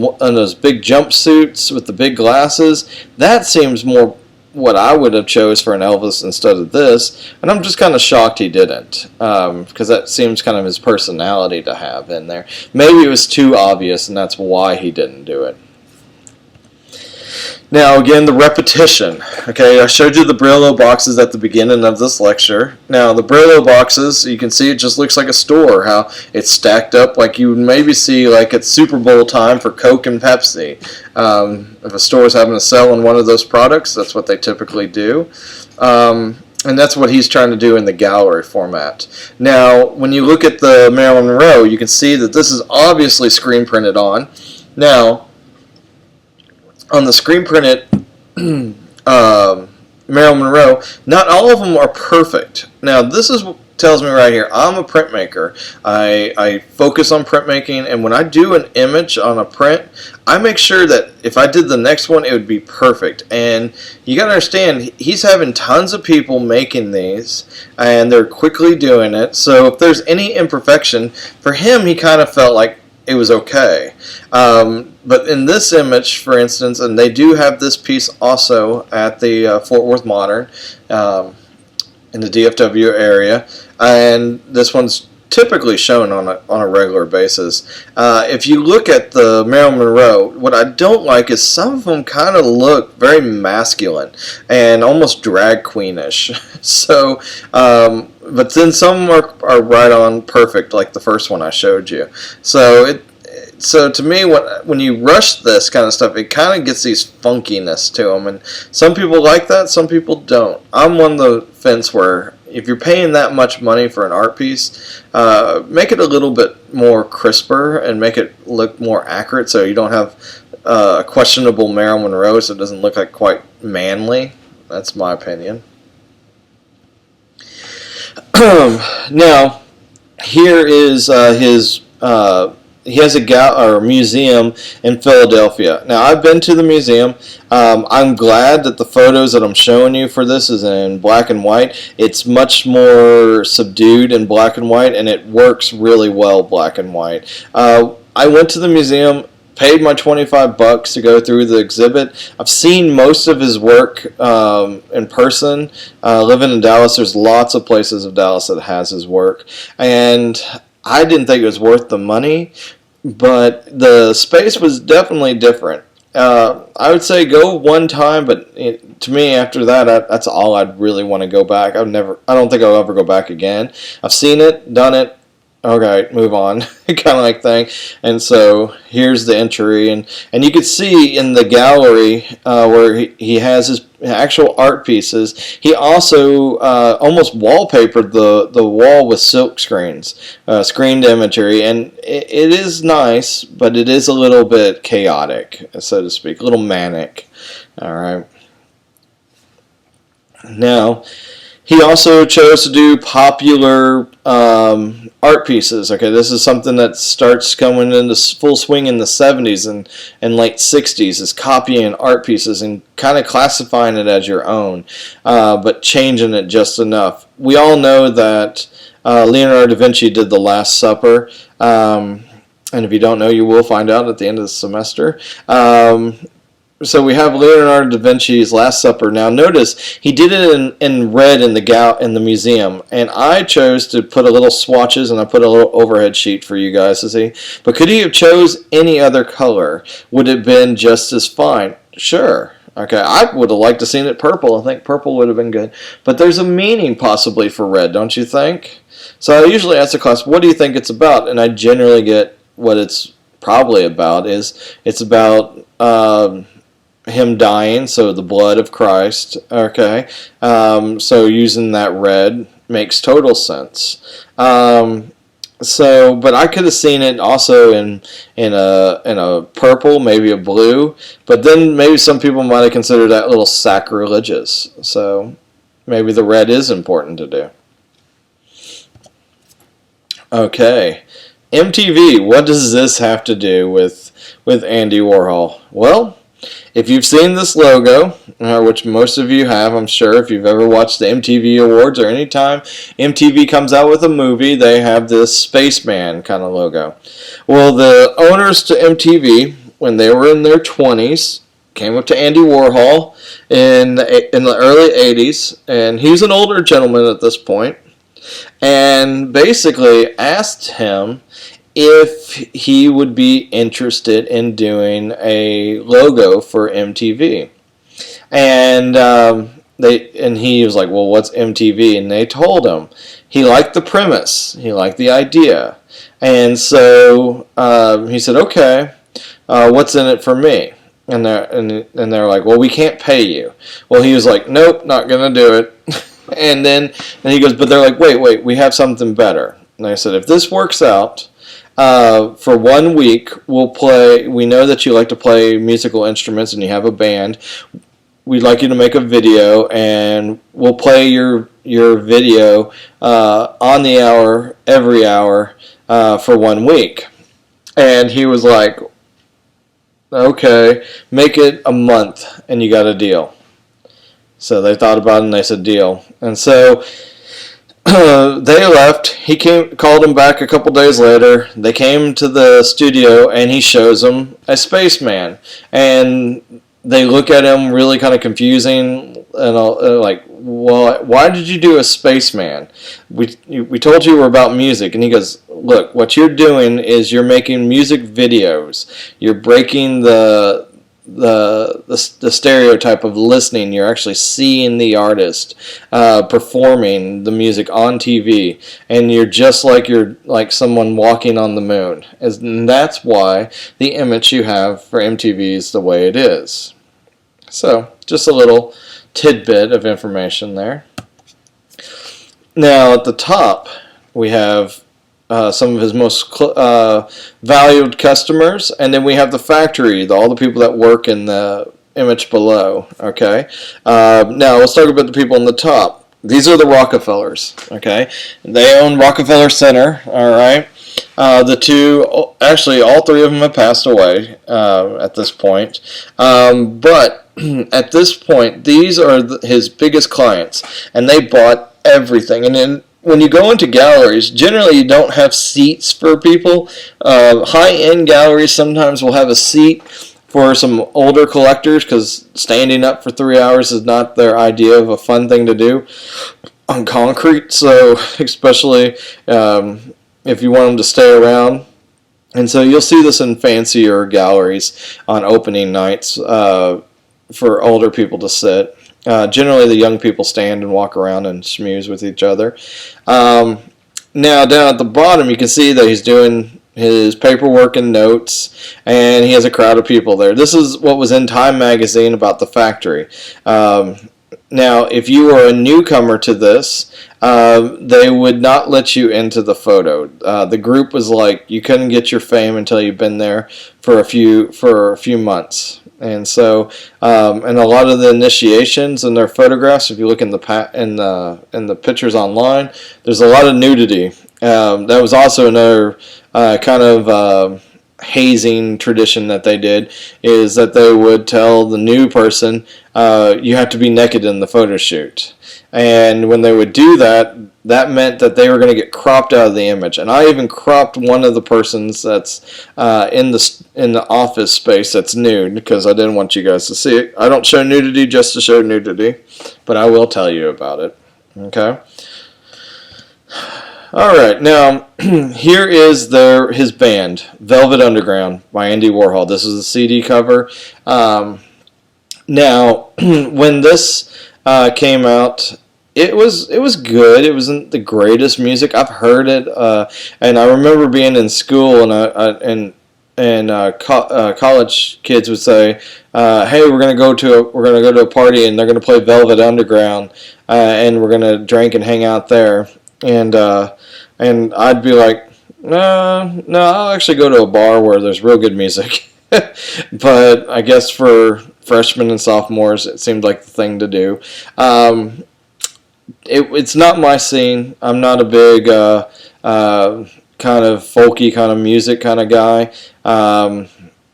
big jumpsuits with the big glasses. That seems more what I would have chose for an Elvis instead of this, and I'm just kind of shocked he didn't, because that seems kind of his personality to have in there. Maybe it was too obvious, and that's why he didn't do it. Now, again, the repetition. Okay, I showed you the Brillo boxes at the beginning of this lecture. Now, the Brillo boxes, you can see it just looks like a store, how it's stacked up like you would maybe see like at Super Bowl time for Coke and Pepsi. If a store is having a sale on one of those products, that's what they typically do. And that's what he's trying to do in the gallery format. Now, when you look at the Marilyn Monroe, you can see that this is obviously screen printed on. Now, on the screen printed Marilyn Monroe, not all of them are perfect. Now, this is what tells me right here, I'm a printmaker. I focus on printmaking, and when I do an image on a print, I make sure that if I did the next one, it would be perfect. And you got to understand, he's having tons of people making these, and they're quickly doing it. So if there's any imperfection, for him, he kind of felt like it was okay. But in this image, for instance, and they do have this piece also at the Fort Worth Modern in the DFW area, and this one's typically shown on a regular basis. If you look at the Marilyn Monroe, what I don't like is some of them kind of look very masculine and almost drag queenish. So, but then some are right on perfect, like the first one I showed you. So to me, when you rush this kind of stuff, it kind of gets these funkiness to them, and some people like that, some people don't. I'm on the fence where if you're paying that much money for an art piece, make it a little bit more crisper and make it look more accurate, so you don't have a questionable Marilyn Monroe, so it doesn't look like quite manly. That's my opinion. Now, here is his. He has a museum in Philadelphia. Now, I've been to the museum. I'm glad that the photos that I'm showing you for this is in black and white. It's much more subdued in black and white, and it works really well black and white. I went to the museum, paid my $25 to go through the exhibit. I've seen most of his work in person. Living in Dallas, there's lots of places of Dallas that has his work, and I didn't think it was worth the money, but the space was definitely different. I would say go one time, but to me, after that, that's all I'd really want to go back. I don't think I'll ever go back again. I've seen it, done it. Okay, move on, kind of like thing. And so here's the entry, and you can see in the gallery where he has his actual art pieces. He also almost wallpapered the wall with silk screens, screened imagery, and it is nice, but it is a little bit chaotic, so to speak, a little manic. All right. Now, he also chose to do popular art pieces. Okay, this is something that starts coming into full swing in the 70s and late 60s, is copying art pieces and kind of classifying it as your own, but changing it just enough. We all know that Leonardo da Vinci did The Last Supper, and if you don't know, you will find out at the end of the semester. So we have Leonardo da Vinci's Last Supper. Now notice he did it in red in the museum, and I chose to put a little swatches, and I put a little overhead sheet for you guys to see. But could he have chose any other color? Would it have been just as fine? Sure. Okay, I would have liked to seen it purple. I think purple would have been good. But there's a meaning possibly for red, don't you think? So I usually ask the class, what do you think it's about? And I generally get what it's probably about. It's about him dying, so the blood of Christ. Okay, so using that red makes total sense. But I could have seen it also in a purple, maybe a blue. But then maybe some people might have considered that a little sacrilegious. So maybe the red is important to do. Okay, MTV. What does this have to do with Andy Warhol? Well, If you've seen this logo, which most of you have, I'm sure, if you've ever watched the MTV Awards or any time MTV comes out with a movie, they have this spaceman kind of logo. Well, the owners to MTV, when they were in their 20s, came up to Andy Warhol in the early 80s, and he's an older gentleman at this point, and basically asked him if he would be interested in doing a logo for MTV. And he was like, well, what's MTV? And they told him. He liked the premise. He liked the idea. And so he said, okay, what's in it for me? And they're like, well, we can't pay you. Well, he was like, nope, not going to do it. and he goes, but they're like, wait, we have something better. And I said, if this works out, for 1 week, we'll play. We know that you like to play musical instruments and you have a band. We'd like you to make a video, and we'll play your video on the hour, every hour, for 1 week. And he was like, okay, make it a month, and you got a deal. So they thought about it, and they said, deal. And so they left. He called him back a couple days later. They came to the studio, and he shows them a spaceman. And they look at him really kind of confusing, and like, well, why did you do a spaceman? We told you we're about music. And he goes, look, what you're doing is you're making music videos. You're breaking the stereotype of listening. You're actually seeing the artist performing the music on TV, and you're like someone walking on the moon. And that's why the image you have for MTV is the way it is. So, just a little tidbit of information there. Now, at the top, we have some of his most valued customers, and then we have the factory, all the people that work in the image below. Okay, now let's talk about the people on the top. These are the Rockefellers. Okay, they own Rockefeller Center. All right, the two, actually, all three of them have passed away at this point, but at this point, these are his biggest clients, and they bought everything. And then when you go into galleries, generally you don't have seats for people. High-end galleries sometimes will have a seat for some older collectors, because standing up for 3 hours is not their idea of a fun thing to do on concrete. So especially if you want them to stay around. And so you'll see this in fancier galleries on opening nights for older people to sit. Generally, the young people stand and walk around and schmooze with each other. Now, down at the bottom, you can see that he's doing his paperwork and notes, and he has a crowd of people there. This is what was in Time magazine about the factory. Now, if you were a newcomer to this, they would not let you into the photo. The group was like, you couldn't get your fame until you've been there for a few months. And so, and a lot of the initiations and their photographs, if you look in the pictures online, there's a lot of nudity. That was also another kind of hazing tradition that they did, is that they would tell the new person, you have to be naked in the photo shoot. And when they would do that, that meant that they were going to get cropped out of the image. And I even cropped one of the persons that's in the office space that's nude, because I didn't want you guys to see it. I don't show nudity just to show nudity, but I will tell you about it. Okay? Alright, now here is his band, Velvet Underground by Andy Warhol. This is the CD cover. Now, when this came out, it was good. It wasn't the greatest music. I've heard it, and I remember being in school, and college kids would say, "Hey, we're gonna go to a party, and they're gonna play Velvet Underground, and we're gonna drink and hang out there." And I'd be like, no, I'll actually go to a bar where there's real good music. But I guess for freshmen and sophomores, it seemed like the thing to do. It's not my scene. I'm not a big kind of folky kind of music kind of guy. And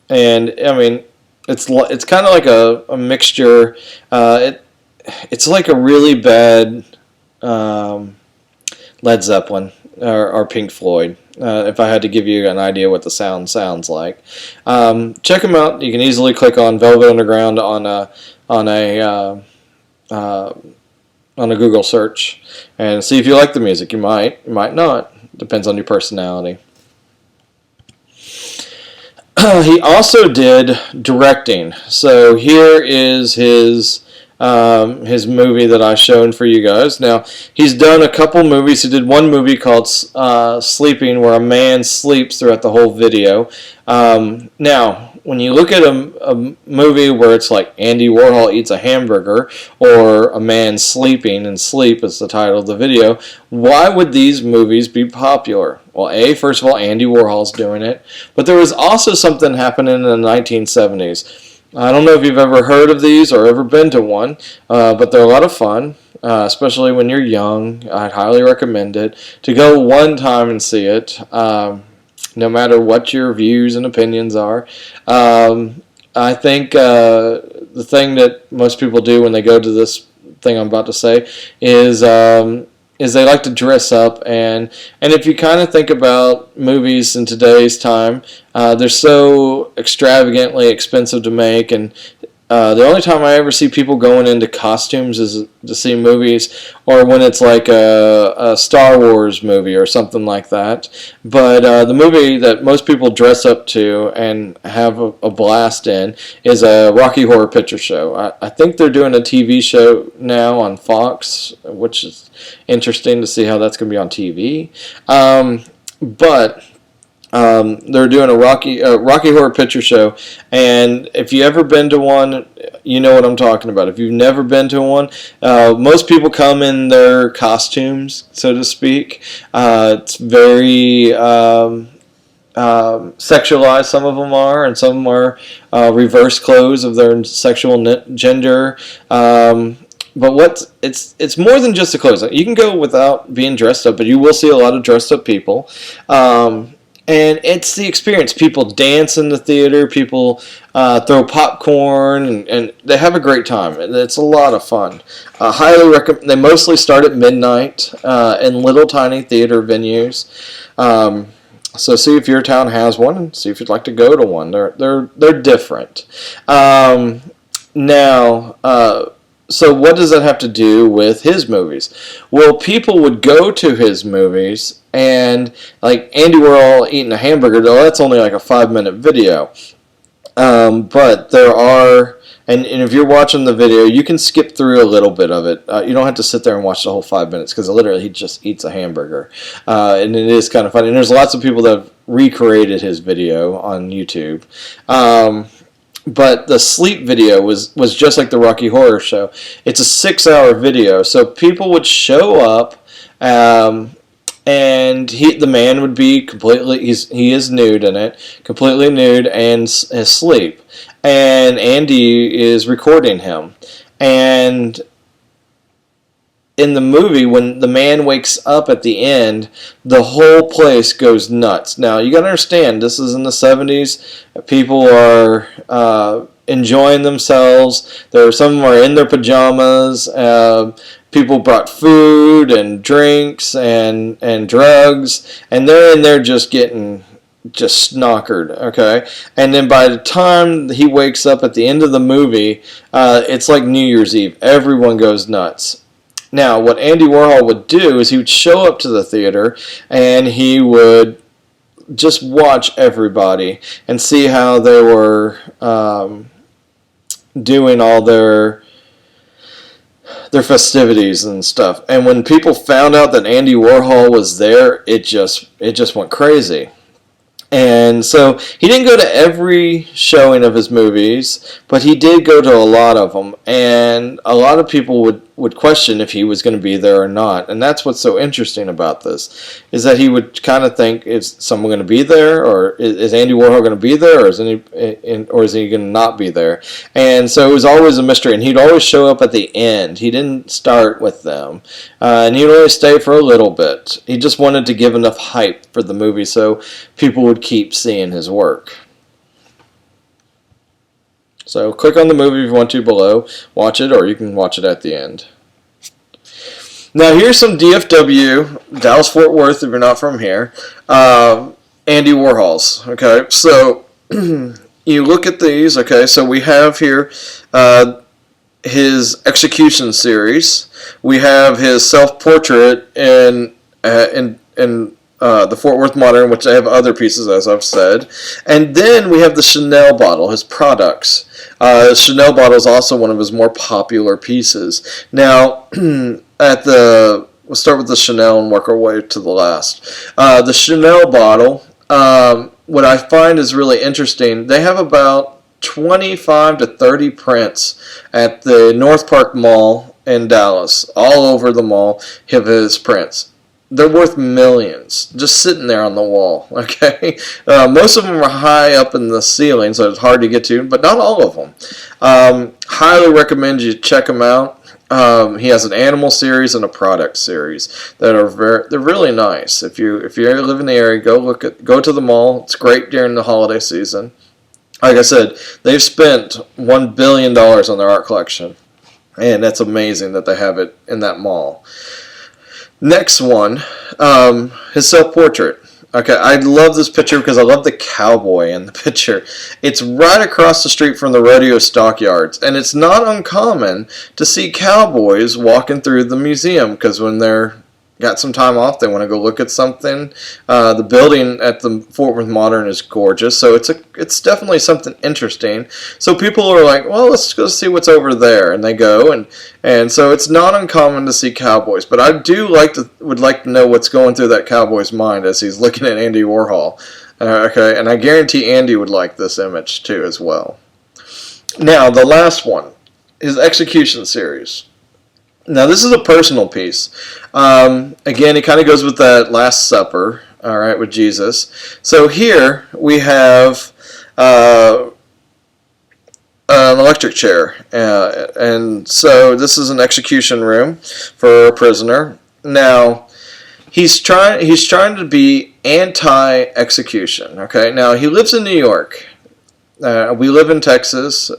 I mean, it's kind of like a mixture. It's like a really bad Led Zeppelin or Pink Floyd. If I had to give you an idea what the sound sounds like, check them out. You can easily click on Velvet Underground on a Google search and see if you like the music. You might not. Depends on your personality. He also did directing. So here is his movie that I shown for you guys. Now, he's done a couple movies. He did one movie called Sleeping, where a man sleeps throughout the whole video. Now, when you look at a movie where it's like Andy Warhol eats a hamburger, or a man sleeping, and Sleep is the title of the video, why would these movies be popular? Well, first of all, Andy Warhol's doing it, but there was also something happening in the 1970s. I don't know if you've ever heard of these or ever been to one, but they're a lot of fun, especially when you're young. I'd highly recommend it. To go one time and see it, no matter what your views and opinions are. I think the thing that most people do when they go to this thing I'm about to say is they like to dress up, and if you kind of think about movies in today's time, they're so extravagantly expensive to make, and the only time I ever see people going into costumes is to see movies, or when it's like a Star Wars movie or something like that. But the movie that most people dress up to and have a blast in is a Rocky Horror Picture Show. I think they're doing a TV show now on Fox, which is interesting to see how that's going to be on TV. But they're doing a Rocky Horror Picture Show, and if you've ever been to one, you know what I'm talking about. If you've never been to one, most people come in their costumes, so to speak. It's very sexualized. Some of them are, and some are reverse clothes of their sexual gender. But it's more than just the clothes. You can go without being dressed up, but you will see a lot of dressed up people. And it's the experience. People dance in the theater. People throw popcorn, and they have a great time. It's a lot of fun. Highly recommend. They mostly start at midnight in little tiny theater venues. So see if your town has one, and see if you'd like to go to one. They're different. Now. So what does that have to do with his movies? Well, people would go to his movies, and like Andy Warhol eating a hamburger, though that's only like a 5-minute video. But there are, and if you're watching the video, you can skip through a little bit of it. You don't have to sit there and watch the whole 5 minutes, because literally he just eats a hamburger. And it is kind of funny. And there's lots of people that have recreated his video on YouTube. But the Sleep video was just like the Rocky Horror Show. It's a 6-hour video, so people would show up, and the man would be completely, he is nude in it, completely nude, and asleep. And Andy is recording him. And in the movie, when the man wakes up at the end, the whole place goes nuts. Now, you got to understand, this is in the 70s. People are enjoying themselves. Some of them are in their pajamas. People brought food and drinks and drugs, and they're in there just getting snockered, okay? And then by the time he wakes up at the end of the movie, it's like New Year's Eve. Everyone goes nuts. Now, what Andy Warhol would do is he would show up to the theater, and he would just watch everybody and see how they were doing all their festivities and stuff. And when people found out that Andy Warhol was there, it just went crazy. And so he didn't go to every showing of his movies, but he did go to a lot of them. And a lot of people would question if he was going to be there or not. And that's what's so interesting about this, is that he would kind of think, is someone going to be there, or is Andy Warhol going to be there, or is he going to not be there? And so it was always a mystery. And he'd always show up at the end. He didn't start with them. And he'd only stay for a little bit. He just wanted to give enough hype for the movie so people would keep seeing his work. So click on the movie if you want to below, watch it, or you can watch it at the end. Now here's some DFW, Dallas-Fort Worth if you're not from here, Andy Warhols. Okay, so you look at these. Okay, so we have here his execution series. We have his self-portrait in the Fort Worth Modern, which I have other pieces, as I've said. And then we have the Chanel bottle, his products. Chanel bottle is also one of his more popular pieces. Now, we'll start with the Chanel and work our way to the last. The Chanel bottle, what I find is really interesting, they have about 25 to 30 prints at the North Park Mall in Dallas. All over the mall have his prints. They're worth millions, just sitting there on the wall, okay? Most of them are high up in the ceiling, so it's hard to get to, but not all of them. Highly recommend you check him out. He has an animal series and a product series that are they're really nice. If you live in the area, go to the mall. It's great during the holiday season. Like I said, they've spent $1 billion on their art collection, and that's amazing that they have it in that mall. Next one, his self-portrait. Okay, I love this picture because I love the cowboy in the picture. It's right across the street from the rodeo stockyards, and it's not uncommon to see cowboys walking through the museum because when they're got some time off, they want to go look at something. The building at the Fort Worth Modern is gorgeous, so it's definitely something interesting. So people are like, well, let's go see what's over there, and they go, and so it's not uncommon to see cowboys. But I would like to know what's going through that cowboy's mind as he's looking at Andy Warhol. Okay, and I guarantee Andy would like this image too as well. Now the last one, his execution series. Now, this is a personal piece. Again, it kind of goes with that Last Supper, all right, with Jesus. So here we have an electric chair. And so this is an execution room for a prisoner. Now, he's trying to be anti-execution, okay? Now, he lives in New York. We live in Texas.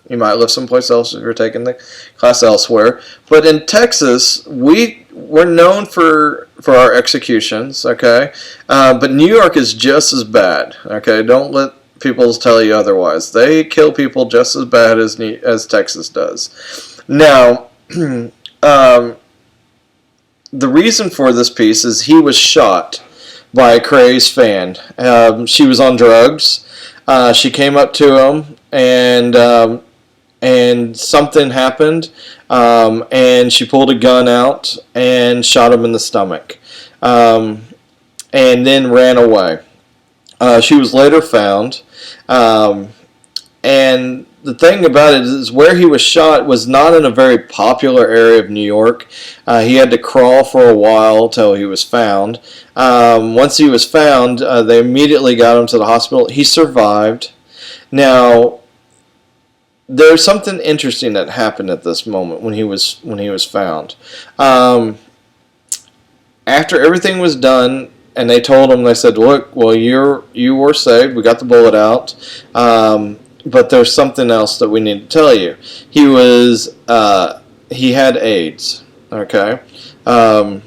You might live someplace else if you're taking the class elsewhere. But in Texas, we're known for our executions, okay? But New York is just as bad, okay? Don't let people tell you otherwise. They kill people just as bad as Texas does. Now, the reason for this piece is he was shot by a crazed fan. She was on drugs. She came up to him, and something happened, and she pulled a gun out and shot him in the stomach, and then ran away. She was later found, and the thing about it is where he was shot was not in a very popular area of New York. He had to crawl for a while till he was found. Once he was found, they immediately got him to the hospital. He survived. Now, there's something interesting that happened at this moment when he was found. After everything was done, and they told him, they said, "Look, well, you were saved. We got the bullet out." But there's something else that we need to tell you. He had AIDS, okay? And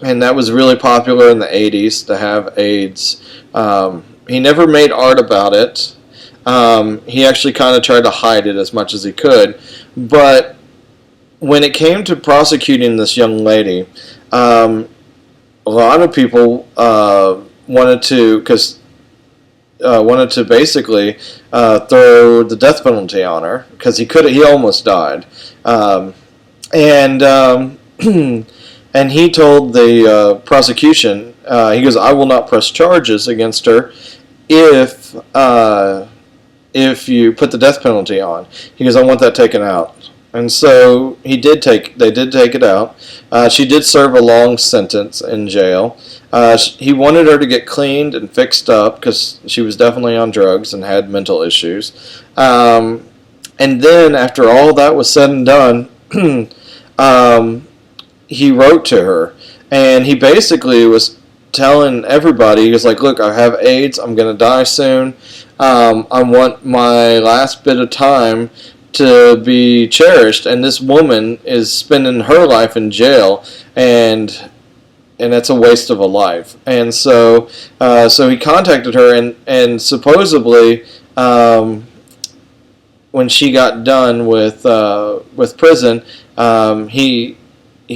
that was really popular in the 80s to have AIDS. He never made art about it. He actually kind of tried to hide it as much as he could. But when it came to prosecuting this young lady, a lot of people wanted to basically throw the death penalty on her because he almost died, and he told the prosecution, he goes, "I will not press charges against her if you put the death penalty on." He goes, "I want that taken out." And so they did take it out. She did serve a long sentence in jail. He wanted her to get cleaned and fixed up because she was definitely on drugs and had mental issues. And then after all that was said and done, he wrote to her. And he basically was telling everybody, he's like, look, I have AIDS, I'm going to die soon, I want my last bit of time to be cherished, and this woman is spending her life in jail, and it's a waste of a life. And so he contacted her, and supposedly, when she got done with prison, he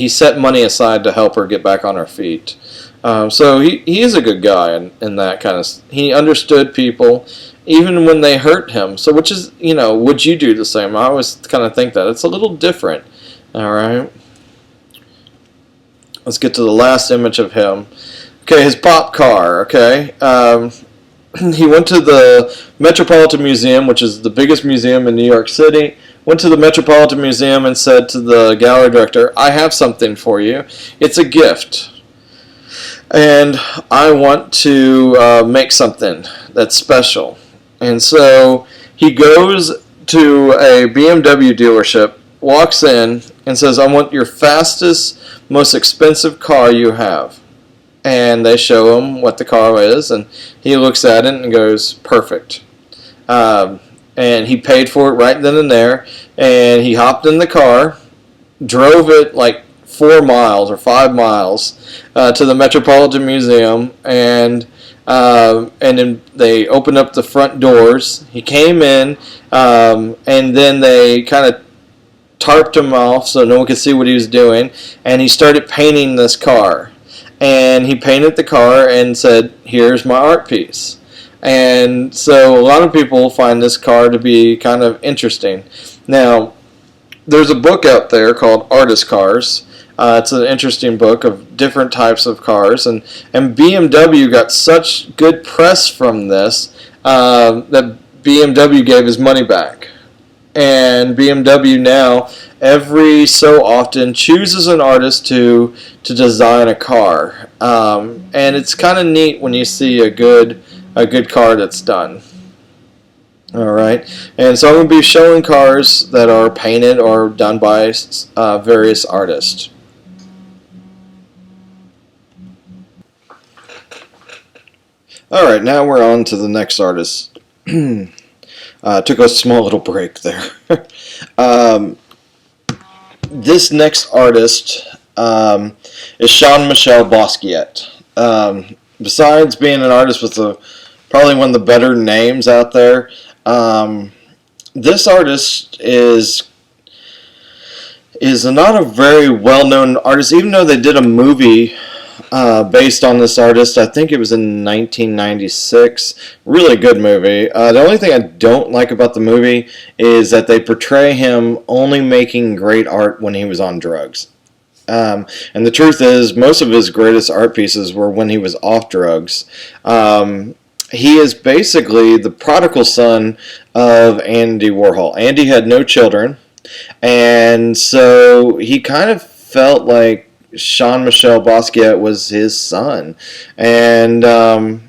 set money aside to help her get back on her feet. So he is a good guy in that kind of. He understood people even when they hurt him. So which is, would you do the same? I always kind of think that it's a little different. All right. Let's get to the last image of him. Okay, his pop car. Okay. He went to the Metropolitan Museum, which is the biggest museum in New York City. Went to the Metropolitan Museum and said to the gallery director, I have something for you. It's a gift. And I want to make something that's special. And so he goes to a BMW dealership, walks in, and says, I want your fastest, most expensive car you have. And they show him what the car is, and he looks at it and goes, perfect. And he paid for it right then and there, and he hopped in the car, drove it like 4 miles or 5 miles to the Metropolitan Museum, and then they opened up the front doors. He came in, and then they kind of tarped him off so no one could see what he was doing, and he started painting this car. And he painted the car and said, here's my art piece. And so a lot of people find this car to be kind of interesting. Now, there's a book out there called Artist Cars. It's an interesting book of different types of cars. And BMW got such good press from this that BMW gave his money back. And BMW now, every so often, chooses an artist to design a car. And it's kind of neat when you see a good car that's done. All right, and so I'm going to be showing cars that are painted or done by various artists. All right, now we're on to the next artist. Took a small little break there. This next artist is Jean-Michel Basquiat. Besides being an artist with probably one of the better names out there, this artist is not a very well-known artist, even though they did a movie based on this artist. I think it was in 1996. Really good movie. The only thing I don't like about the movie is that they portray him only making great art when he was on drugs. And the truth is, most of his greatest art pieces were when he was off drugs. He is basically the prodigal son of Andy Warhol. Andy had no children, and so he kind of felt like Jean-Michel Basquiat was his son. And the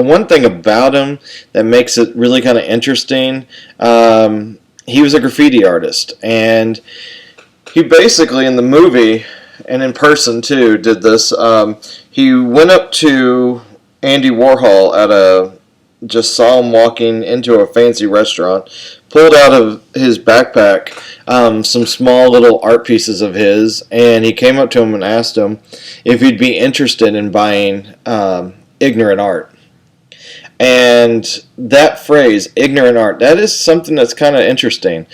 one thing about him that makes it really kind of interesting, he was a graffiti artist. And he basically, in the movie, and in person too, did this. He went up to Andy Warhol just saw him walking into a fancy restaurant, pulled out of his backpack some small little art pieces of his, and he came up to him and asked him if he'd be interested in buying ignorant art. And that phrase, ignorant art, that is something that's kind of interesting.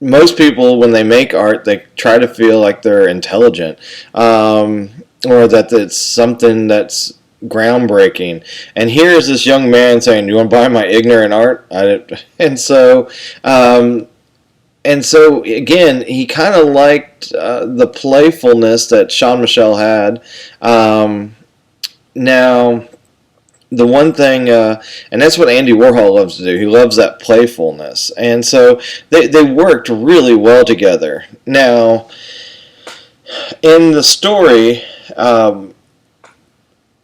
Most people, when they make art, they try to feel like they're intelligent, or that it's something that's groundbreaking. And here's this young man saying, "Do you want to buy my ignorant art?" And so again, he kind of liked the playfulness that Jean-Michel had. Now, the one thing, and that's what Andy Warhol loves to do. He loves that playfulness, and so they worked really well together. Now, in the story,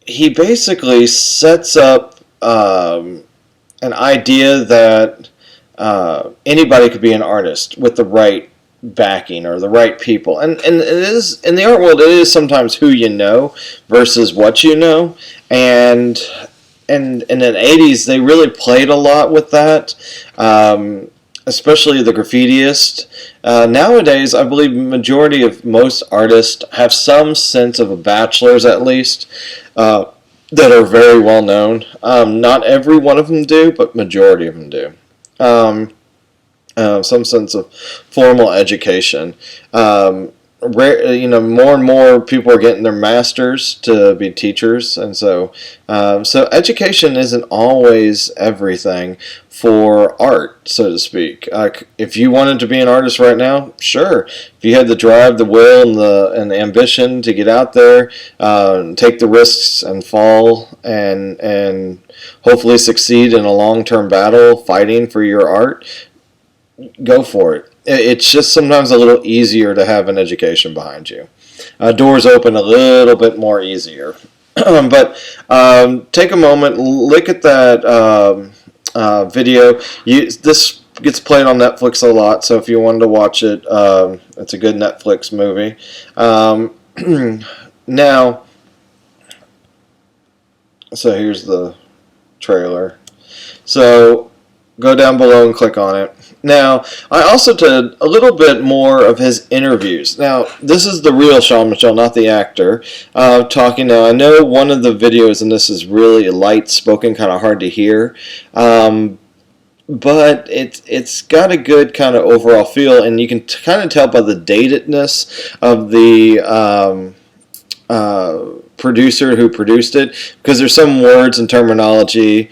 he basically sets up an idea that anybody could be an artist with the right backing or the right people. And it is, in the art world, it is sometimes who you know versus what you know. And in the 80s, they really played a lot with that, especially the graffitiist. Nowadays, I believe the majority of most artists have some sense of a bachelor's, at least, that are very well known. Not every one of them do, but majority of them do. Some sense of formal education. More and more people are getting their masters to be teachers, and so education isn't always everything for art, so to speak. If you wanted to be an artist right now, sure. If you had the drive, the will, and the ambition to get out there, take the risks and fall, and hopefully succeed in a long-term battle fighting for your art, go for it. It's just sometimes a little easier to have an education behind you. Doors open a little bit more easier. But take a moment, look at that video. This gets played on Netflix a lot, so if you wanted to watch it, it's a good Netflix movie. Now, so here's the trailer. So go down below and click on it. Now, I also did a little bit more of his interviews. Now, this is the real Jean-Michel, not the actor, talking. Now, I know one of the videos in this is really light-spoken, kind of hard to hear, but it's got a good kind of overall feel, and you can kind of tell by the datedness of the producer who produced it, because there's some words and terminology.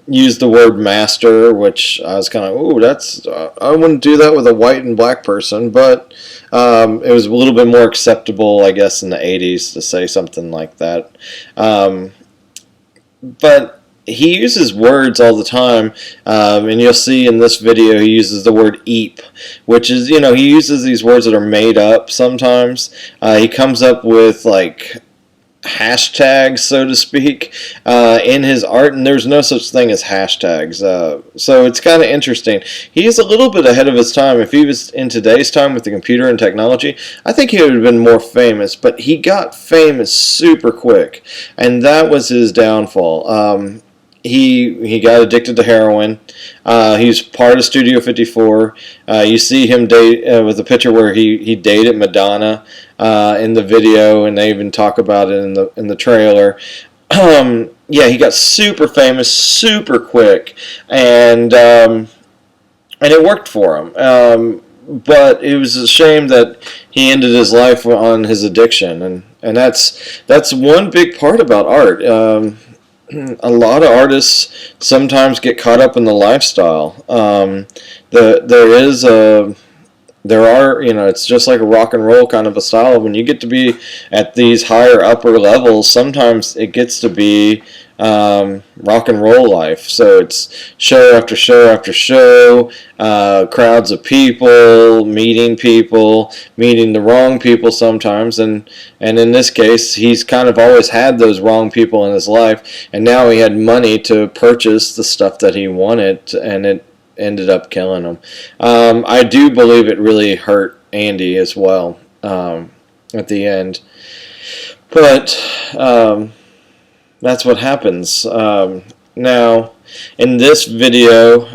Used the word master, which I was kind of, ooh, that's, I wouldn't do that with a white and black person, but it was a little bit more acceptable, I guess, in the 80s to say something like that. But he uses words all the time, and you'll see in this video he uses the word eep, which is, he uses these words that are made up sometimes. He comes up with, like, hashtags, so to speak, in his art, and there's no such thing as hashtags. So it's kind of interesting. He's a little bit ahead of his time. If he was in today's time with the computer and technology, I think he would have been more famous, but he got famous super quick, and that was his downfall. He got addicted to heroin. He's part of Studio 54. You see him date with a picture where he dated Madonna in the video, and they even talk about it in the trailer. Yeah, he got super famous super quick, and it worked for him. But it was a shame that he ended his life on his addiction, and that's one big part about art. A lot of artists sometimes get caught up in the lifestyle. It's just like a rock and roll kind of a style. When you get to be at these higher upper levels, sometimes it gets to be rock and roll life. So it's show after show after show, crowds of people, meeting the wrong people sometimes, and in this case, he's kind of always had those wrong people in his life, and now he had money to purchase the stuff that he wanted, and it ended up killing him. I do believe it really hurt Andy as well at the end, but that's what happens. Now, in this video,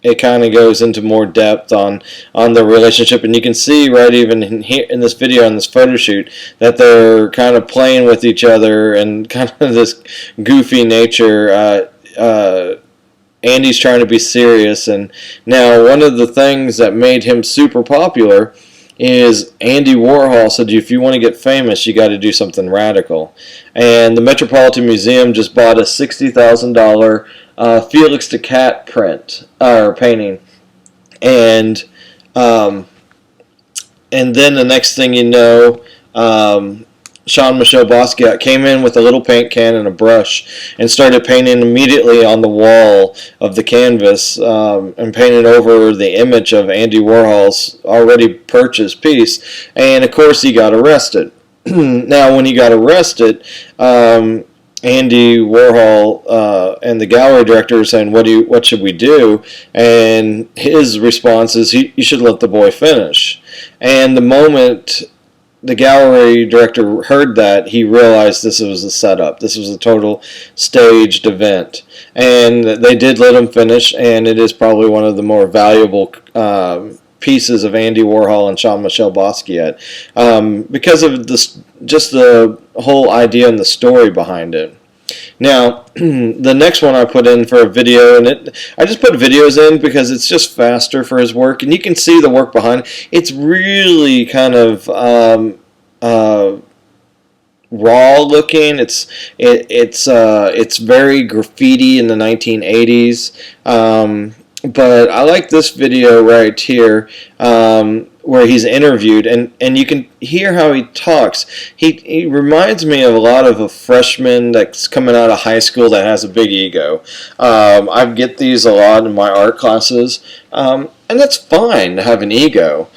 it kind of goes into more depth on the relationship, and you can see right even in this video, on this photo shoot, that they're kind of playing with each other and kind of this goofy nature. Andy's trying to be serious, and now one of the things that made him super popular is Andy Warhol said, if you want to get famous, you got to do something radical. And the Metropolitan Museum just bought a $60,000 Felix the Cat print or painting, and then the next thing you know, Jean-Michel Basquiat came in with a little paint can and a brush and started painting immediately on the wall of the canvas, and painted over the image of Andy Warhol's already purchased piece. And of course he got arrested. Now when he got arrested, Andy Warhol and the gallery director saying, what should we do? And his response is, you should let the boy finish. And the moment the gallery director heard that, he realized this was a setup. This was a total staged event. And they did let him finish, and it is probably one of the more valuable pieces of Andy Warhol and Jean-Michel Basquiat, because of this, just the whole idea and the story behind it. Now, the next one I put in for a video, and I just put videos in because it's just faster for his work, and you can see the work behind it. It's really kind of raw looking. It's very graffiti in the 1980s. But I like this video right here, where he's interviewed, and you can hear how he talks. He reminds me of a lot of a freshman that's coming out of high school that has a big ego. I get these a lot in my art classes, and that's fine to have an ego.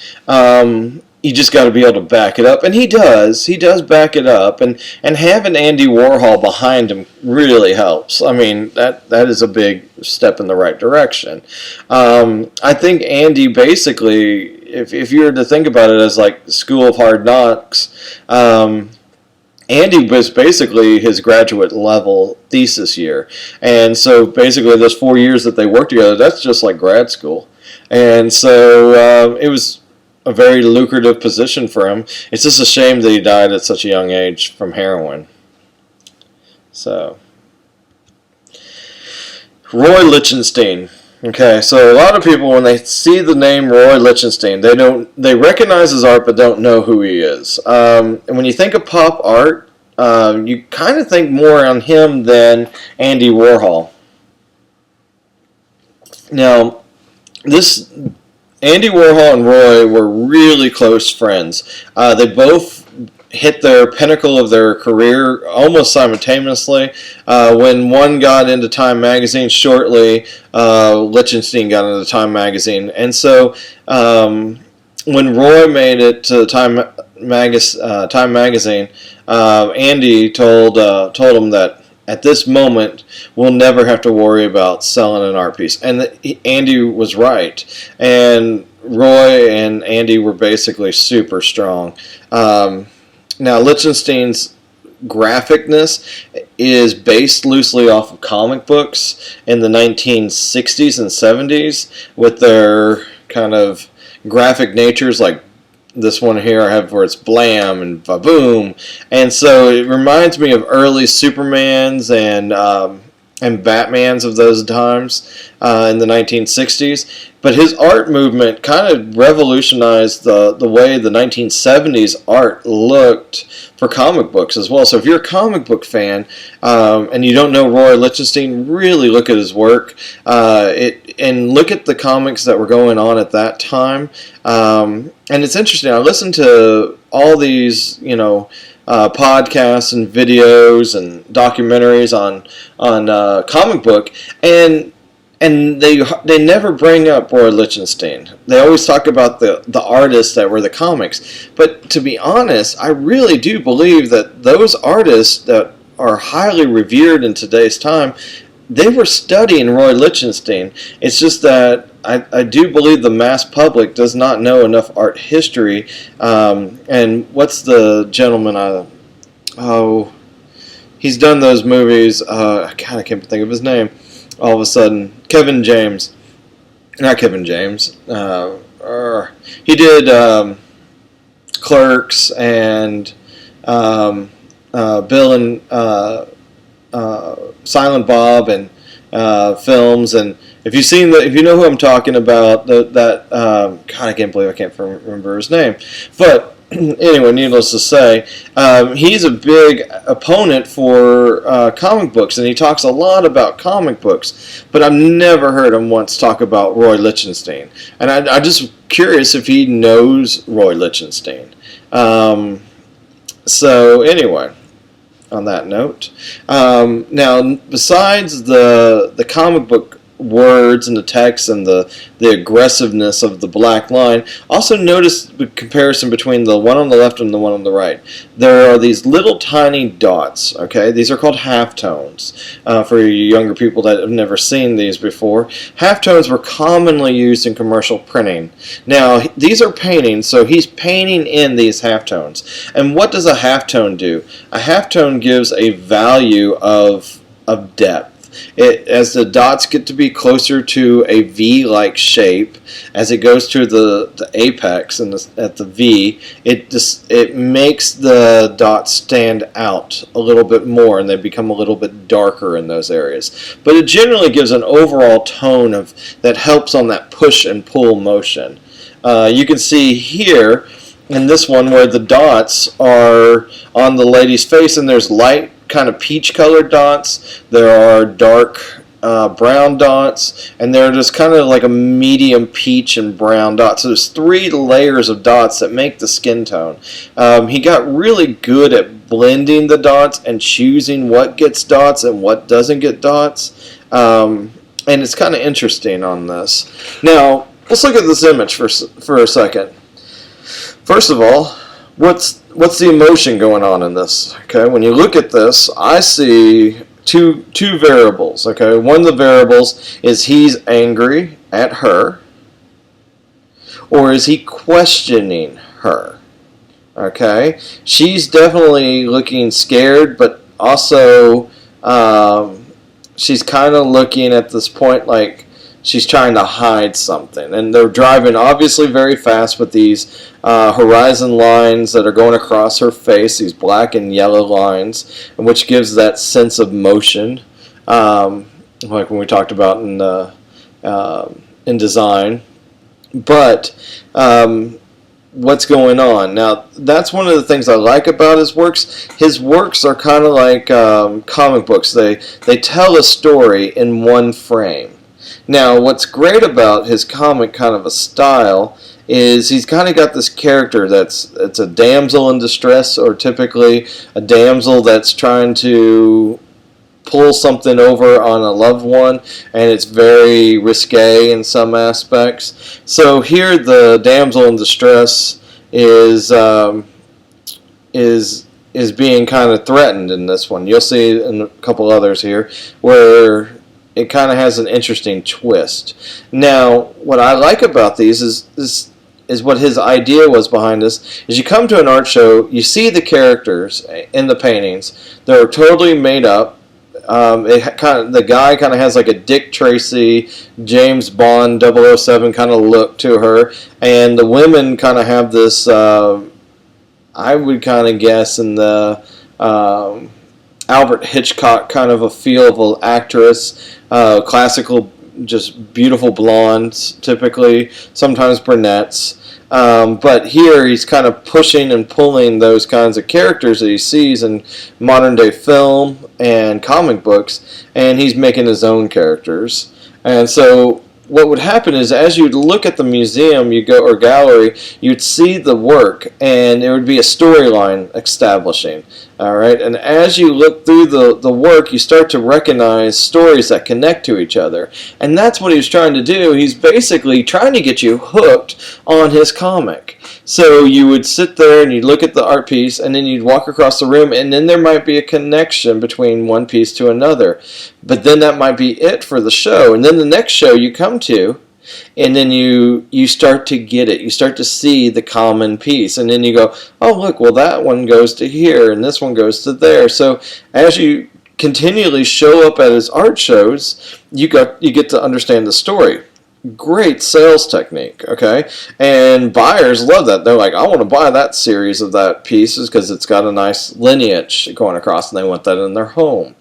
You just got to be able to back it up, and he does back it up, and having Andy Warhol behind him really helps. I mean, that is a big step in the right direction. I think Andy basically, if you were to think about it as like School of Hard Knocks, Andy was basically his graduate level thesis year, and so basically those 4 years that they worked together, that's just like grad school, and so it was a very lucrative position for him. It's just a shame that he died at such a young age from heroin. So, Roy Lichtenstein. Okay, so a lot of people, when they see the name Roy Lichtenstein, they recognize his art but don't know who he is. And when you think of pop art, you kind of think more on him than Andy Warhol. Now, Andy Warhol and Roy were really close friends. They both hit their pinnacle of their career almost simultaneously. When one got into Time magazine shortly, Lichtenstein got into Time magazine. And so when Roy made it to Time magazine, Andy told him that at this moment, we'll never have to worry about selling an art piece. And Andy was right. And Roy and Andy were basically super strong. Now, Lichtenstein's graphicness is based loosely off of comic books in the 1960s and 70s with their kind of graphic natures, like this one here I have where it's blam and ba-boom, and so it reminds me of early Supermans and Batmans of those times in the 1960s. But his art movement kind of revolutionized the way the 1970s art looked for comic books as well. So if you're a comic book fan and you don't know Roy Lichtenstein, really look at his work and look at the comics that were going on at that time. And it's interesting. I listened to all these, podcasts and videos and documentaries on comic book, and they never bring up Roy Lichtenstein. They always talk about the artists that were the comics. But to be honest, I really do believe that those artists that are highly revered in today's time, they were studying Roy Lichtenstein. It's just that I do believe the mass public does not know enough art history. And what's the gentleman? He's done those movies. I can't think of his name. All of a sudden, Kevin James. Not Kevin James. He did Clerks and Bill and Silent Bob and films. And if you know who I'm talking about, I can't believe I can't remember his name. But anyway, needless to say, he's a big opponent for comic books, and he talks a lot about comic books, but I've never heard him once talk about Roy Lichtenstein. And I'm just curious if he knows Roy Lichtenstein. So anyway, on that note, now besides the comic book words and the text and the aggressiveness of the black line. Also notice the comparison between the one on the left and the one on the right. There are these little tiny dots, okay? These are called halftones. For you younger people that have never seen these before, halftones were commonly used in commercial printing. Now, these are paintings, so he's painting in these halftones. And what does a halftone do? A halftone gives a value of depth. As the dots get to be closer to a V-like shape, as it goes to the apex and at the V, it makes the dots stand out a little bit more, and they become a little bit darker in those areas. But it generally gives an overall tone that helps on that push and pull motion. You can see here in this one where the dots are on the lady's face, and there's light kind of peach colored dots, there are dark brown dots, and they're just kind of like a medium peach and brown dot. So there's 3 layers of dots that make the skin tone. He got really good at blending the dots and choosing what gets dots and what doesn't get dots, and it's kind of interesting on this. Now let's look at this image for a second. First of all, what's the emotion going on in this? Okay, when you look at this, I see two variables. Okay, one of the variables is he's angry at her, or is he questioning her? Okay, she's definitely looking scared, but also she's kind of looking at this point like she's trying to hide something. And they're driving obviously very fast with these horizon lines that are going across her face, these black and yellow lines, which gives that sense of motion, like when we talked about in design. But what's going on? Now, that's one of the things I like about his works. His works are kind of like comic books. They tell a story in one frame. Now, what's great about his comic kind of a style is he's kind of got this character it's a damsel in distress, or typically a damsel that's trying to pull something over on a loved one, and it's very risque in some aspects. So here the damsel in distress is being kind of threatened in this one. You'll see in a couple others here where it kind of has an interesting twist. Now, what I like about these is what his idea was behind this. Is you come to an art show, you see the characters in the paintings. They're totally made up. The guy kind of has like a Dick Tracy, James Bond 007 kind of look to her, and the women kind of have this, I would kind of guess, in the Albert Hitchcock kind of a feel of an actress, classical, just beautiful blondes, typically, sometimes brunettes. But here he's kind of pushing and pulling those kinds of characters that he sees in modern day film and comic books, and he's making his own characters. And so what would happen is, as you'd look at the museum or gallery, you'd see the work, and there would be a storyline establishing. All right, and as you look through the work, you start to recognize stories that connect to each other, and that's what he was trying to do. He's basically trying to get you hooked on his comic. So you would sit there and you'd look at the art piece, and then you'd walk across the room, and then there might be a connection between one piece to another. But then that might be it for the show, and then the next show you come to, and then you start to get it. You start to see the common piece, and then you go, oh look, well that one goes to here, and this one goes to there. So as you continually show up at his art shows, you get to understand the story. Great sales technique, okay? And buyers love that. They're like, I want to buy that series of that pieces because it's got a nice lineage going across, and they want that in their home.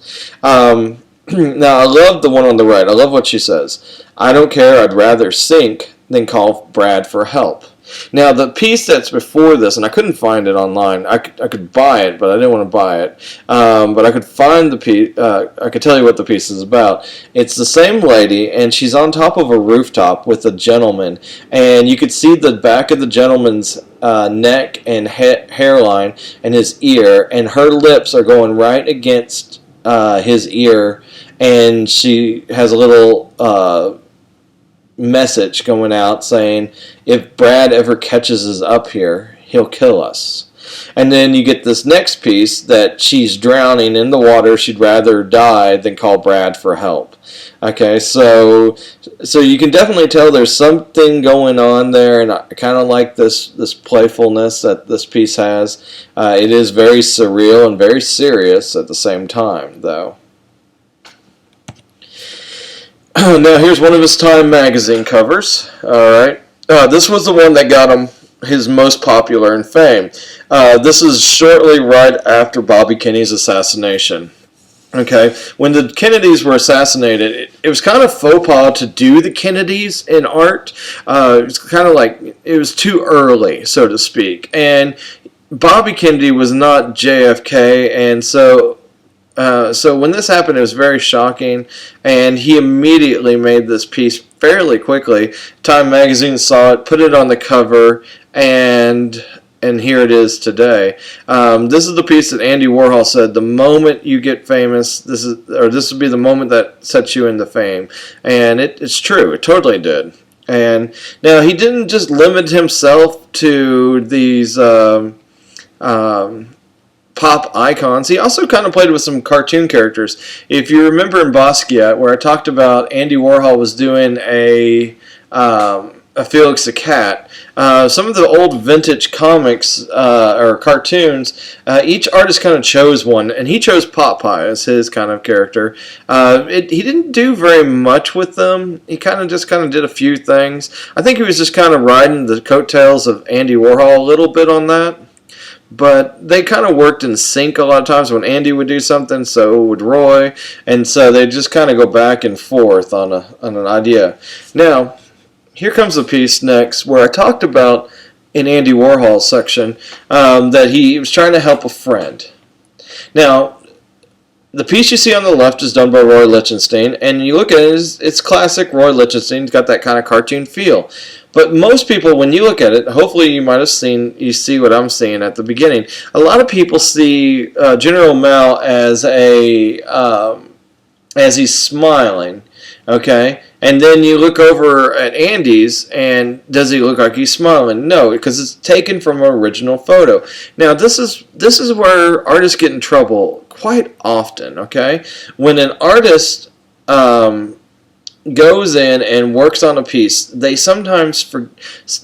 Now, I love the one on the right. I love what she says. I don't care. I'd rather sink than call Brad for help. Now, the piece that's before this, and I couldn't find it online. I could buy it, but I didn't want to buy it. But I could find the piece. I could tell you what the piece is about. It's the same lady, and she's on top of a rooftop with a gentleman. And you could see the back of the gentleman's neck and hairline and his ear, and her lips are going right against his ear, and she has a little message going out saying, if Brad ever catches us up here, he'll kill us. And then you get this next piece that she's drowning in the water. She'd rather die than call Brad for help. Okay, so you can definitely tell there's something going on there, and I kind of like this playfulness that this piece has. It is very surreal and very serious at the same time, though. Now here's one of his Time magazine covers. All right, this was the one that got him his most popular and fame. This is shortly right after Bobby Kennedy's assassination. Okay, when the Kennedys were assassinated, it was kind of faux pas to do the Kennedys in art. It was kind of like it was too early, so to speak. And Bobby Kennedy was not JFK, and so when this happened, it was very shocking, and he immediately made this piece fairly quickly. Time magazine saw it, put it on the cover, and here it is today. This is the piece that Andy Warhol said, the moment you get famous, this would be the moment that sets you into fame. And it's true, it totally did. And now he didn't just limit himself to these pop icons. He also kind of played with some cartoon characters. If you remember in Basquiat, where I talked about Andy Warhol was doing a Felix the Cat, some of the old vintage comics or cartoons, each artist kind of chose one, and he chose Popeye as his kind of character. He didn't do very much with them. He kind of did a few things. I think he was just kind of riding the coattails of Andy Warhol a little bit on that. But they kind of worked in sync a lot of times. When Andy would do something, so would Roy, and so they just kind of go back and forth on an idea. Now, here comes the piece next where I talked about in Andy Warhol's section that he was trying to help a friend. Now, the piece you see on the left is done by Roy Lichtenstein, and you look at it, it's classic Roy Lichtenstein. It's got that kind of cartoon feel. But most people, when you look at it, hopefully you see what I'm seeing at the beginning. A lot of people see General Mao as he's smiling, okay? And then you look over at Andy's, and does he look like he's smiling? No, because it's taken from an original photo. Now, this is where artists get in trouble quite often, okay? When an artist goes in and works on a piece, they sometimes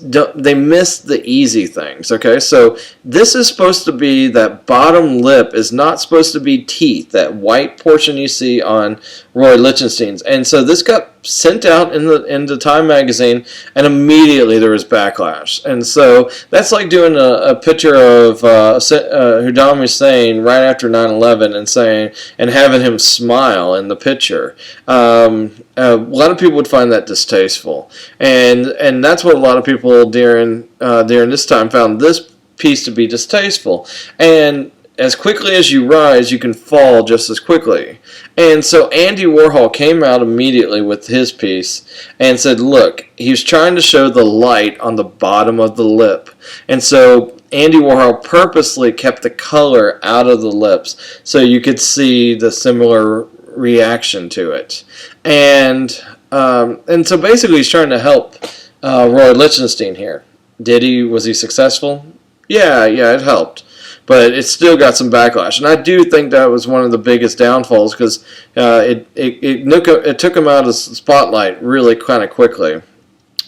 they miss the easy things, okay? So this is supposed to be, that bottom lip is not supposed to be teeth, that white portion you see on Roy Lichtenstein's. And so this got sent out into Time magazine, and immediately there was backlash. And so that's like doing a picture of Saddam Hussein right after 9/11 and having him smile in the picture. A lot of people would find that distasteful, and that's what a lot of people during this time found this piece to be distasteful. And as quickly as you rise, you can fall just as quickly. And so Andy Warhol came out immediately with his piece and said, look, he was trying to show the light on the bottom of the lip. And so Andy Warhol purposely kept the color out of the lips so you could see the similar reaction to it. And so basically he's trying to help Roy Lichtenstein here. Was he successful? Yeah, it helped. But it still got some backlash. And I do think that was one of the biggest downfalls, because it took him out of the spotlight really kind of quickly.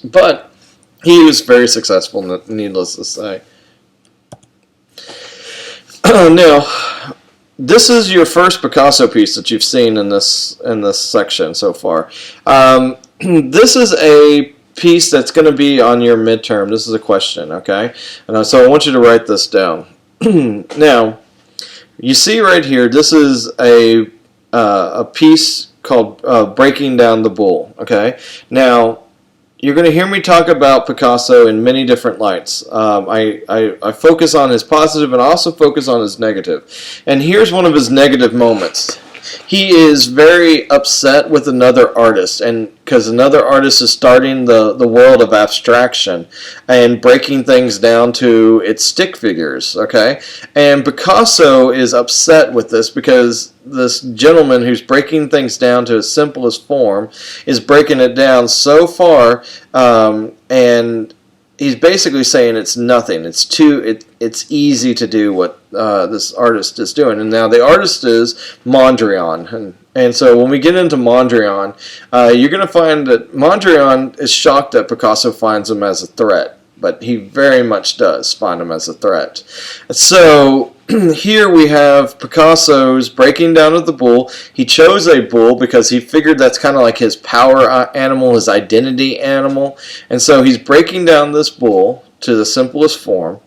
But he was very successful, needless to say. Now, this is your first Picasso piece that you've seen in this section so far. This is a piece that's going to be on your midterm. This is a question, okay? And so I want you to write this down. Now, you see right here, this is a piece called Breaking Down the Bull, okay? Now, you're going to hear me talk about Picasso in many different lights. I focus on his positive and I also focus on his negative. And here's one of his negative moments. he is very upset with another artist, and because another artist is starting the world of abstraction and breaking things down to its stick figures, okay? And Picasso is upset with this because this gentleman who's breaking things down to its simplest form is breaking it down so far, and he's basically saying it's nothing. It's easy to do what this artist is doing. And now the artist is Mondrian. And so when we get into Mondrian, you're going to find that Mondrian is shocked that Picasso finds him as a threat. But he very much does find him as a threat. So here we have Picasso's breaking down of the bull. He chose a bull because he figured that's kind of like his power animal, his identity animal. And so he's breaking down this bull to the simplest form.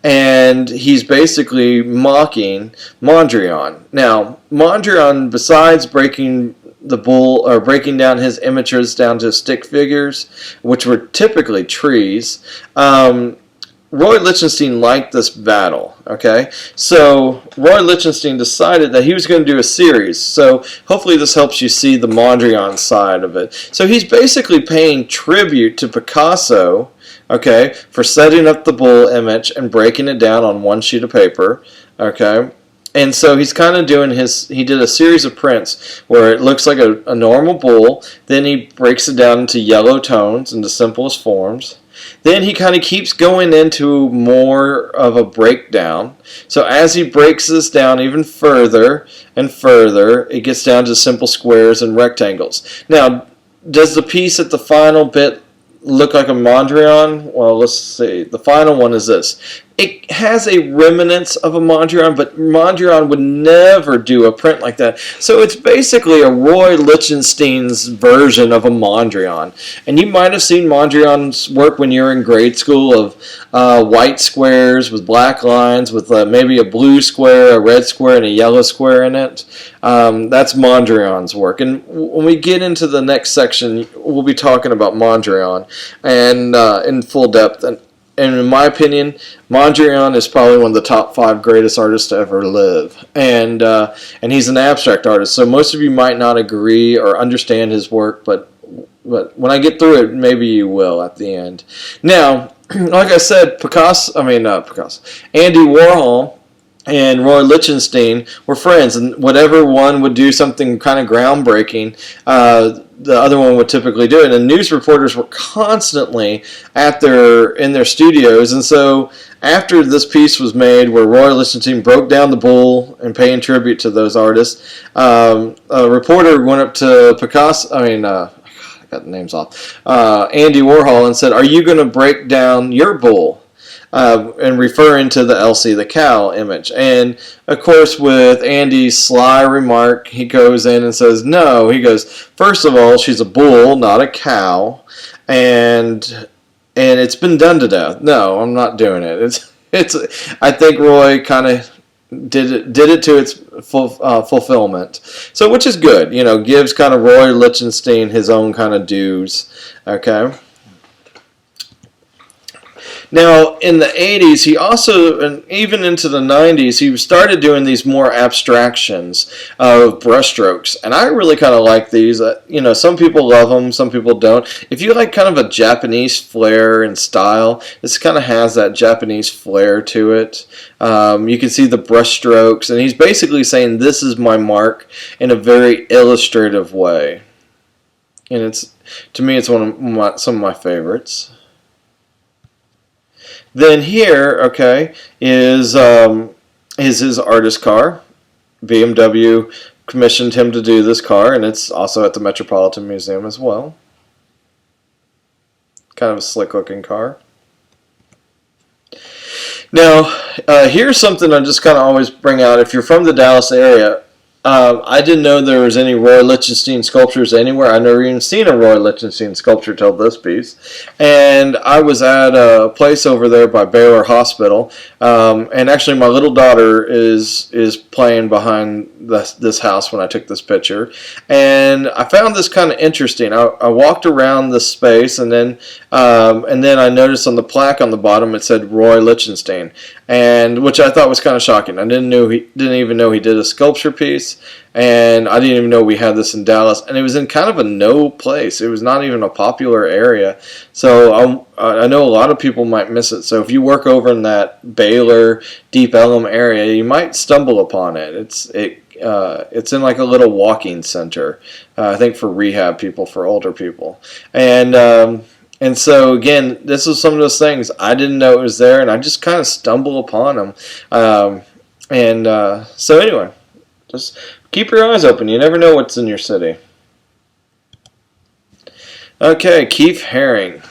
And he's basically mocking Mondrian. Now, Mondrian, besides breaking the bull, or breaking down his images down to stick figures, which were typically trees, Roy Lichtenstein liked this battle, okay? So Roy Lichtenstein decided that he was going to do a series. So hopefully this helps you see the Mondrian side of it. So he's basically paying tribute to Picasso, okay, for setting up the bull image and breaking it down on one sheet of paper, okay? And so he's kind of doing he did a series of prints where it looks like a normal bull, then he breaks it down into yellow tones, into simplest forms. Then he kind of keeps going into more of a breakdown. So as he breaks this down even further and further, it gets down to simple squares and rectangles. Now, does the piece at the final bit look like a Mondrian? Well, let's see. The final one is this. It has a remnants of a Mondrian, but Mondrian would never do a print like that. So it's basically a Roy Lichtenstein's version of a Mondrian. And you might have seen Mondrian's work when you were in grade school of white squares with black lines with maybe a blue square, a red square, and a yellow square in it. That's Mondrian's work. And when we get into the next section, we'll be talking about Mondrian and in full depth. And in my opinion, Mondrian is probably one of the top 5 greatest artists to ever live. And he's an abstract artist, so most of you might not agree or understand his work, but when I get through it, maybe you will at the end. Now, like I said, Andy Warhol and Roy Lichtenstein were friends, and whatever one would do something kind of groundbreaking, the other one would typically do it. And news reporters were constantly in their studios, and so after this piece was made, where Roy Lichtenstein broke down the bull and paying tribute to those artists, a reporter went up to I got the names off, Andy Warhol, and said, "Are you going to break down your bull?" And referring to the Elsie the cow image. And of course, with Andy's sly remark, he goes in and says, no, he goes, first of all, she's a bull, not a cow, and it's been done to death. No, I'm not doing it. I think Roy kind of did it to its fulfillment. So, which is good, gives kind of Roy Lichtenstein his own kind of dues, okay? Now, in the 80s, he also, and even into the 90s, he started doing these more abstractions of brushstrokes. And I really kind of like these. Some people love them, some people don't. If you like kind of a Japanese flair and style, this kind of has that Japanese flair to it. You can see the brushstrokes, and he's basically saying, this is my mark, in a very illustrative way. And to me, it's some of my favorites. Then here, okay, is his artist car. BMW commissioned him to do this car, and it's also at the Metropolitan Museum as well. Kind of a slick-looking car. Now, here's something I just kind of always bring out. If you're from the Dallas area, I didn't know there was any Roy Lichtenstein sculptures anywhere. I've never even seen a Roy Lichtenstein sculpture till this piece. And I was at a place over there by Baylor Hospital, and actually my little daughter is playing behind this house when I took this picture. And I found this kind of interesting. I walked around this space, and then I noticed on the plaque on the bottom it said Roy Lichtenstein, and which I thought was kind of shocking. I didn't even know he did a sculpture piece. place, and I didn't even know we had this in Dallas, and it was in kind of a no place. It was not even a popular area, so I know a lot of people might miss it. So if you work over in that Baylor, Deep Ellum area, you might stumble upon it. It's in like a little walking center, I think for rehab people, for older people, and so again, this was some of those things I didn't know it was there, and I just kind of stumbled upon them. So anyway, just keep your eyes open. You never know what's in your city. Okay, Keith Haring.